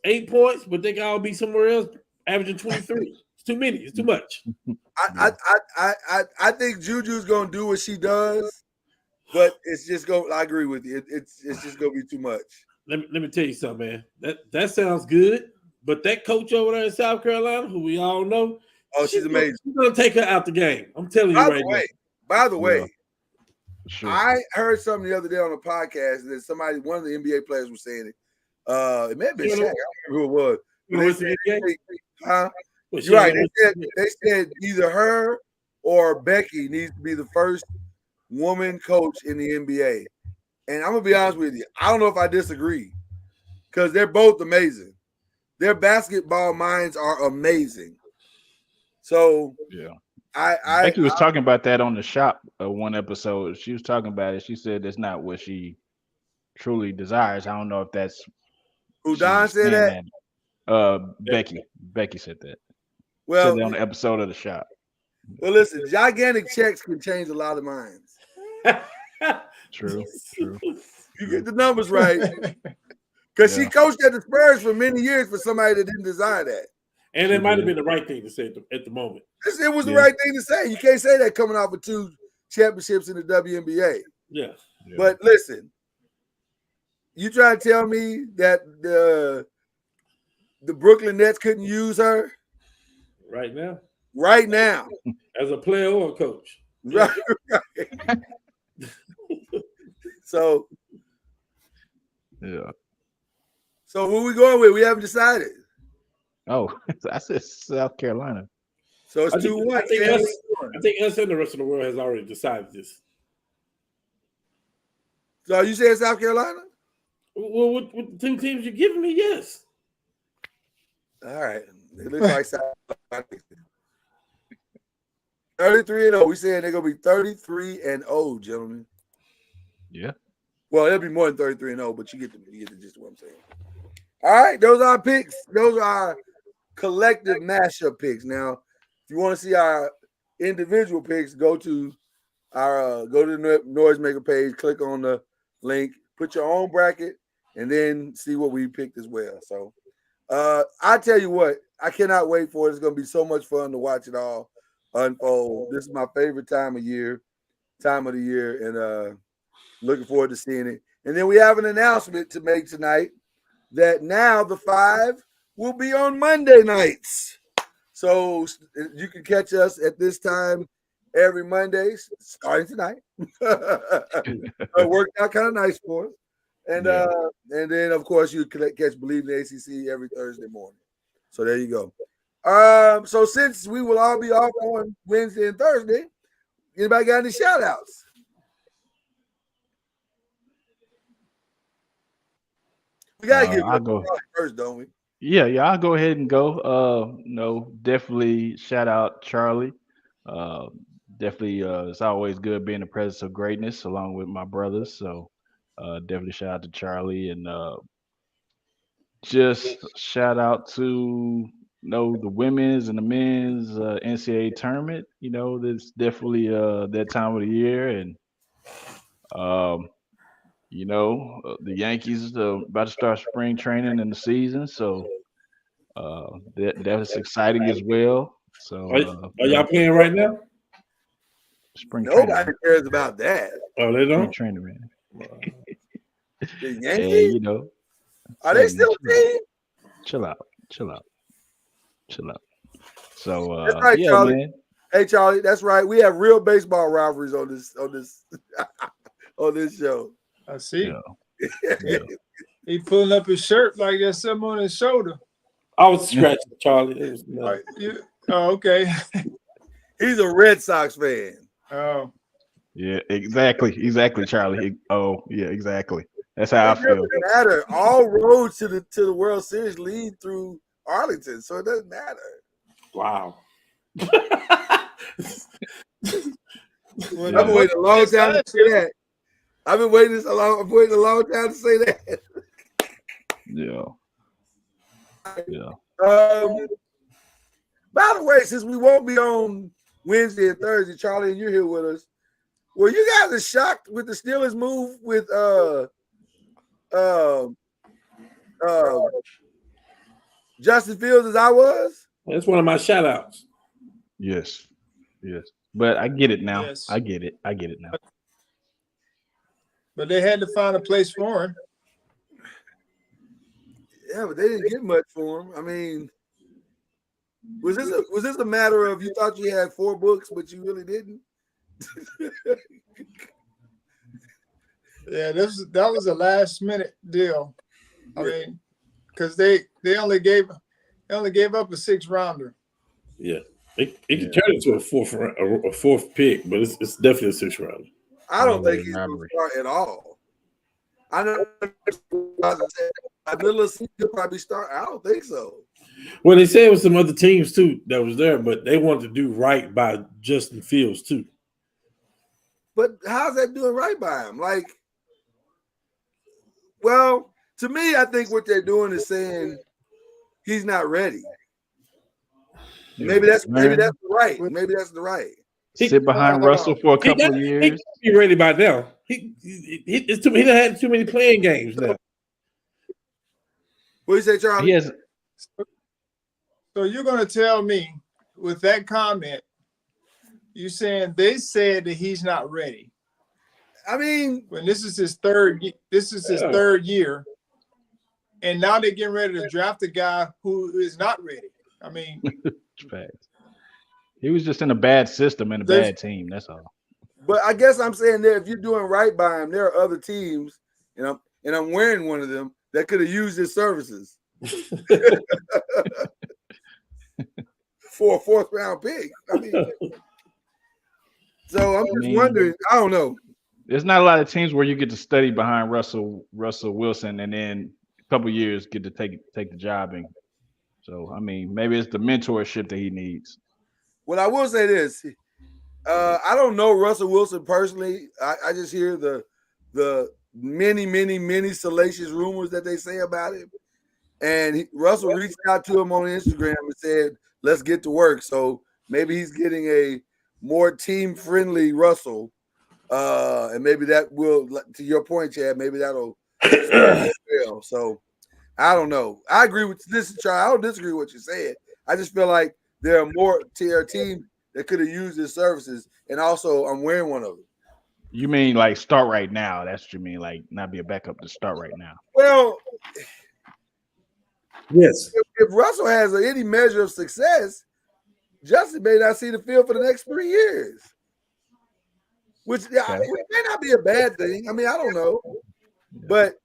8 points, but they can all be somewhere else averaging 23. It's too many. It's too much. I think Juju's gonna do what she does, but it's just going. I agree with you. It's just gonna be too much. Let me tell you something, man. That sounds good, but that coach over there in South Carolina, who we all know, she's amazing. She's gonna take her out the game. I'm telling you right now. By the way, sure. I heard something the other day on a podcast that one of the NBA players was saying it. It may have been Shaq. I don't remember who it was. You're right. They said either her or Becky needs to be the first woman coach in the NBA. And I'm gonna be honest with you, I don't know if I disagree because they're both amazing. Their basketball minds are amazing. So yeah, Becky was talking about that on the shop one episode. She was talking about it. She said that's not what she truly desires. I don't know if that's who Don said that. Becky said that. Well, said that on the episode of the shop. Well, listen, gigantic checks can change a lot of minds. True. You get the numbers right. Because she coached at the Spurs for many years for somebody that didn't desire that. And it might have been the right thing to say at the moment. It was the right thing to say. You can't say that coming off of 2 championships in the WNBA. Yeah. But listen, you trying to tell me that the Brooklyn Nets couldn't use her? Right now. Right now. As a player or a coach. Right. So. Yeah. So who we going with? We haven't decided. Oh, I said South Carolina. So it's 2-1. I think us and the rest of the world has already decided this. So you saying South Carolina? Well, with the 2 teams you're giving me, yes. All right. It looks like South Carolina. 33-0. We saying they're gonna be 33-0, gentlemen. Yeah. Well, it'll be more than 33-0, but you get the gist of what I'm saying. All right, those are our picks. Those are our collective mashup picks. Now, if you want to see our individual picks, go to the Noisemaker page, click on the link, put your own bracket, and then see what we picked as well. So, I tell you what, I cannot wait for it. It's going to be so much fun to watch it all unfold. This is my favorite time of the year, and looking forward to seeing it. And then we have an announcement to make tonight that now the 5 will be on Monday nights. So you can catch us at this time every Monday, starting tonight. It worked out kind of nice for us. And then, of course, you can catch BLEAV in the ACC every Thursday morning. So there you go. So since we will all be off on Wednesday and Thursday, anybody got any shout-outs? We gotta give you first, don't we? Yeah, I'll go ahead and go. Definitely shout out Charlie. Definitely, it's always good being the presence of greatness along with my brothers. So, definitely shout out to Charlie, and just shout out to the women's and the men's NCAA tournament. That's definitely that time of the year, and the Yankees about to start spring training in the season, so that's exciting as well. So, are y'all playing right now? Spring Nobody training. cares about that. Oh, they don't. Spring training, man. The Yankees? And, are they still a team? Chill out. So, that's right, yeah, Charlie. man. Hey, Charlie, that's right. We have real baseball rivalries on this on this show. I see. Yeah. He pulling up his shirt like there's something on his shoulder. I was scratching Charlie. It was nice. Oh, okay. He's a Red Sox fan. Oh. Yeah, exactly, Charlie. Yeah, exactly. That's how I feel. It doesn't matter. All roads to the World Series lead through Arlington, so it doesn't matter. Wow. I've been waiting a long time to say that. I've been waiting a long time to say that. Yeah. By the way, since we won't be on Wednesday and Thursday, Charlie, and you're here with us, were you guys shocked with the Steelers move with Justin Fields as I was? That's one of my shout outs. Yes. But I get it now. Yes. I get it now. But they had to find a place for him. Yeah, but they didn't get much for him. I mean, was this a matter of you thought you had 4 books, but you really didn't? Yeah, that was a last minute deal. I mean, because they only gave up a 6th rounder. Yeah, it could turn into a 4th pick, but it's definitely a 6th rounder. I don't think he's going to start at all. I know. He'll probably start. I don't think so. Well, they said it was some other teams too that was there, but they wanted to do right by Justin Fields too. But how's that doing right by him? Like, well, to me, I think what they're doing is saying he's not ready. Maybe that's the right. Maybe that's the right. Sit behind Russell for a couple of years. He could be ready by now. He had too many playing games now. What do you say, Charlie? Yes. So you're going to tell me with that comment, you saying they said that he's not ready? I mean, when this is his third year, and now they're getting ready to draft a guy who is not ready. I mean, he was just in a bad system and a bad team. That's all. But I guess I'm saying that if you're doing right by him, there are other teams, and I'm wearing one of them that could have used his services for a 4th round pick. I mean, so I'm just wondering. I don't know. There's not a lot of teams where you get to study behind Russell Wilson and then a couple years get to take the job. And so, I mean, maybe it's the mentorship that he needs. Well, I will say this. I don't know Russell Wilson personally. I just hear the many salacious rumors that they say about him. And Russell reached out to him on Instagram and said, let's get to work. So maybe he's getting a more team-friendly Russell. And maybe that will, to your point, Chad, maybe that'll fail. So I don't know. I agree with this, Charlie. I don't disagree with what you said. I just feel like there are more tier team that could have used his services, and also I'm wearing one of them. You mean like start right now? That's what you mean, like not be a backup to start right now? Well, yes. If Russell has any measure of success, Justin may not see the field for the next 3 years. Which may not be a bad thing. I mean, I don't know. But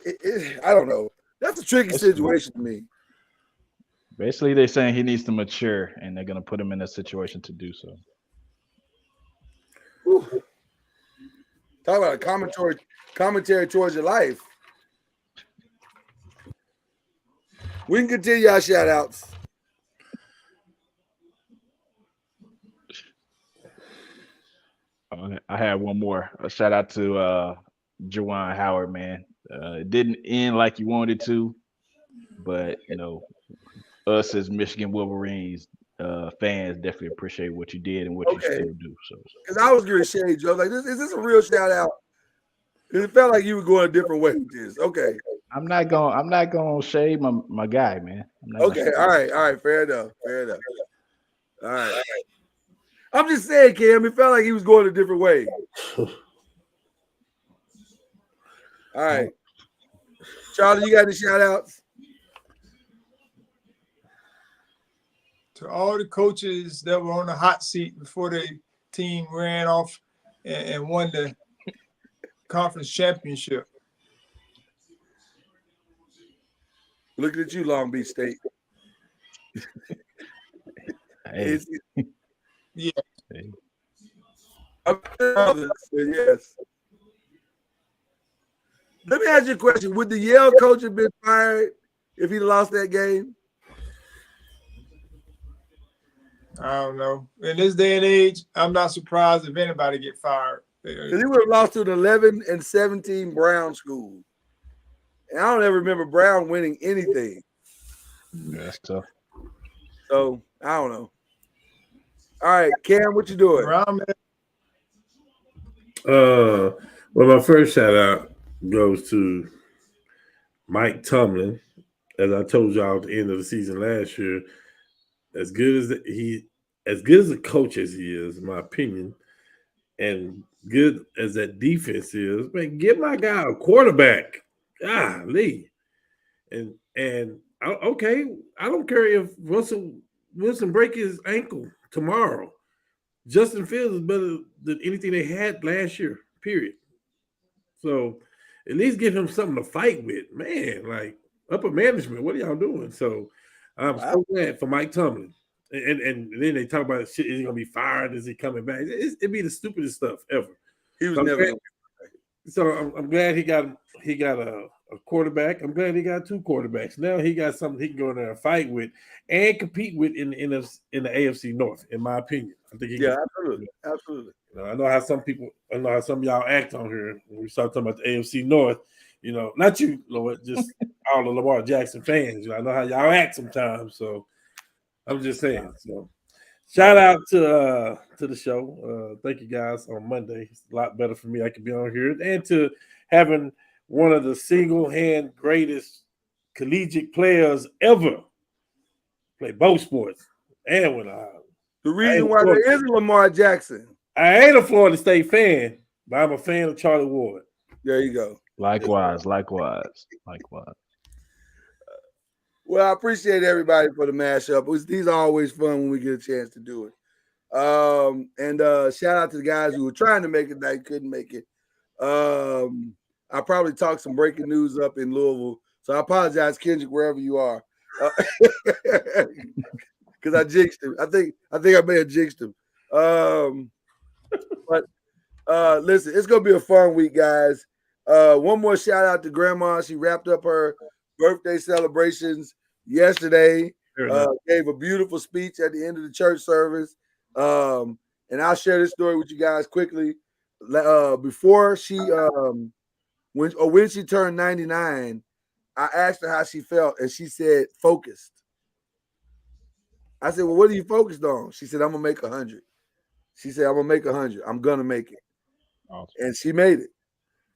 I don't know. That's a tricky situation to me. Basically, they're saying he needs to mature, and they're going to put him in a situation to do so. Whew. Talk about a commentary towards your life. We can continue our shout-outs. I have one more. A shout out to Juwan Howard, man. It didn't end like you wanted to, but you know, us as Michigan Wolverines fans definitely appreciate what you did and what you still do. So, because I was going to shade you, I was like, is this a real shout out? Because it felt like you were going a different way with this. Okay. I'm not gonna shade my guy, man. Okay, all right, fair enough. All right. I'm just saying, Cam, it felt like he was going a different way. All right. Charlie, you got any shout outs? To all the coaches that were on the hot seat before the team ran off and won the conference championship. Looking at you, Long Beach State. Hey. Yeah. Hey. Yes. Let me ask you a question. Would the Yale coach have been fired if he lost that game? I don't know. In this day and age, I'm not surprised if anybody get fired. Because he would have lost to an 11-17 Brown school. And I don't ever remember Brown winning anything. Yeah, that's tough. So, I don't know. All right, Cam, what you doing? Brown, Well, my first shout out goes to Mike Tomlin. As I told y'all at the end of the season last year, as good as a coach as he is, in my opinion, and good as that defense is, man, give my guy a quarterback. Golly. And okay, I don't care if Wilson break his ankle tomorrow. Justin Fields is better than anything they had last year, period. So at least give him something to fight with. Man, like upper management, what are y'all doing? So I'm so glad for Mike Tomlin. And then they talk about shit, is he gonna be fired? Is he coming back? It'd be the stupidest stuff ever. He was never. So I'm glad he got a quarterback. I'm glad he got two quarterbacks. Now he got something he can go in there and fight with and compete with in the AFC North, in my opinion. I think absolutely. You know, I know how some of y'all act on here when we start talking about the AFC North. You know, not you, Lord, just all the Lamar Jackson fans. You know, I know how y'all act sometimes. So I'm just saying. So shout out to the show. Thank you guys on Monday. It's a lot better for me. I could be on here and to having one of the single-hand greatest collegiate players ever play both sports and win a The reason why there is Lamar Jackson. I ain't a Florida State fan, but I'm a fan of Charlie Ward. There you go. Likewise. Well, I appreciate everybody for the mashup. These are always fun when we get a chance to do it. And shout out to the guys who were trying to make it that couldn't make it. I probably talked some breaking news up in Louisville, so I apologize, Kendrick, wherever you are, because I jinxed him. I think I may have jinxed him. But listen, it's gonna be a fun week, guys. One more shout out to Grandma. She wrapped up her birthday celebrations yesterday. Gave a beautiful speech at the end of the church service. And I'll share this story with you guys quickly. Before she when she turned 99, I asked her how she felt, and she said focused. I said, well, what are you focused on? She said, I'm gonna make 100. She said, I'm gonna make 100. I'm gonna make it. Awesome. And she made it.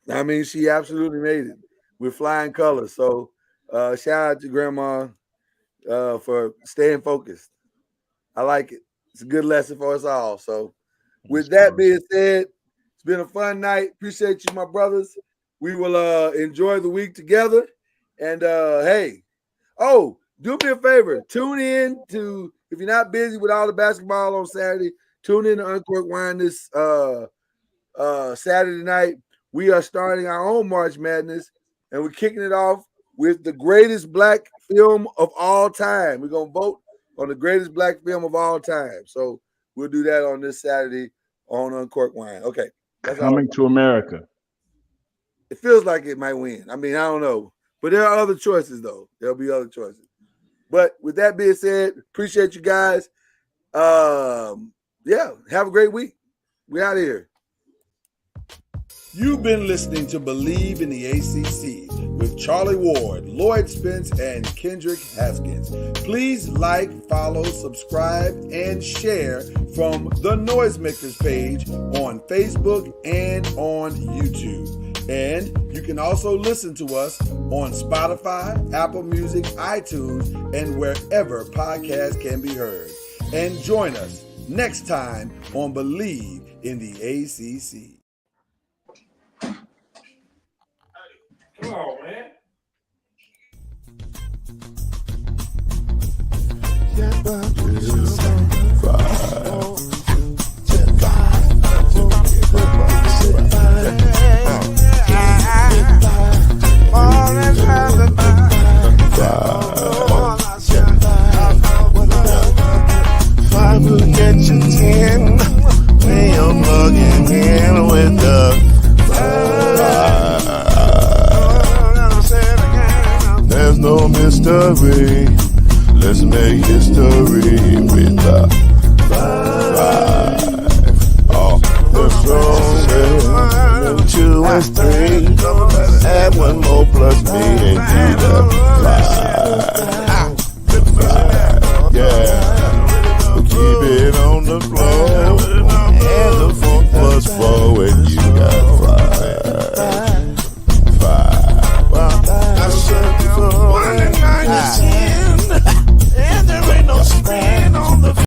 I mean, she absolutely made it with flying colors. So shout out to Grandma for staying focused. I like it. It's a good lesson for us all. So with that being said, it's been a fun night. Appreciate you, my brothers. We will enjoy the week together. And hey, do me a favor. Tune in to, if you're not busy with all the basketball on Saturday, tune in to Uncorked Wine this Saturday night. We are starting our own March Madness, and we're kicking it off with the greatest black film of all time. We're going to vote on the greatest black film of all time. So we'll do that on this Saturday on Uncorked Wine. Okay. Coming to America. It feels like it might win. I mean, I don't know. But there are other choices, though. There'll be other choices. But with that being said, appreciate you guys. Yeah, have a great week. We out of here. You've been listening to Believe in the ACC with Charlie Ward, Lloyd Spence, and Kendrick Haskins. Please like, follow, subscribe, and share from the Noisemakers page on Facebook and on YouTube. And you can also listen to us on Spotify, Apple Music, iTunes, and wherever podcasts can be heard. And join us next time on Believe in the ACC. Come on, man. Five will get you 10 when you're plugging in with the there's no mystery. Let's make history with the 5. Oh, the strongest. 2 and 3. Add 1 more plus me and do the 5. Yeah, we keep it on the floor.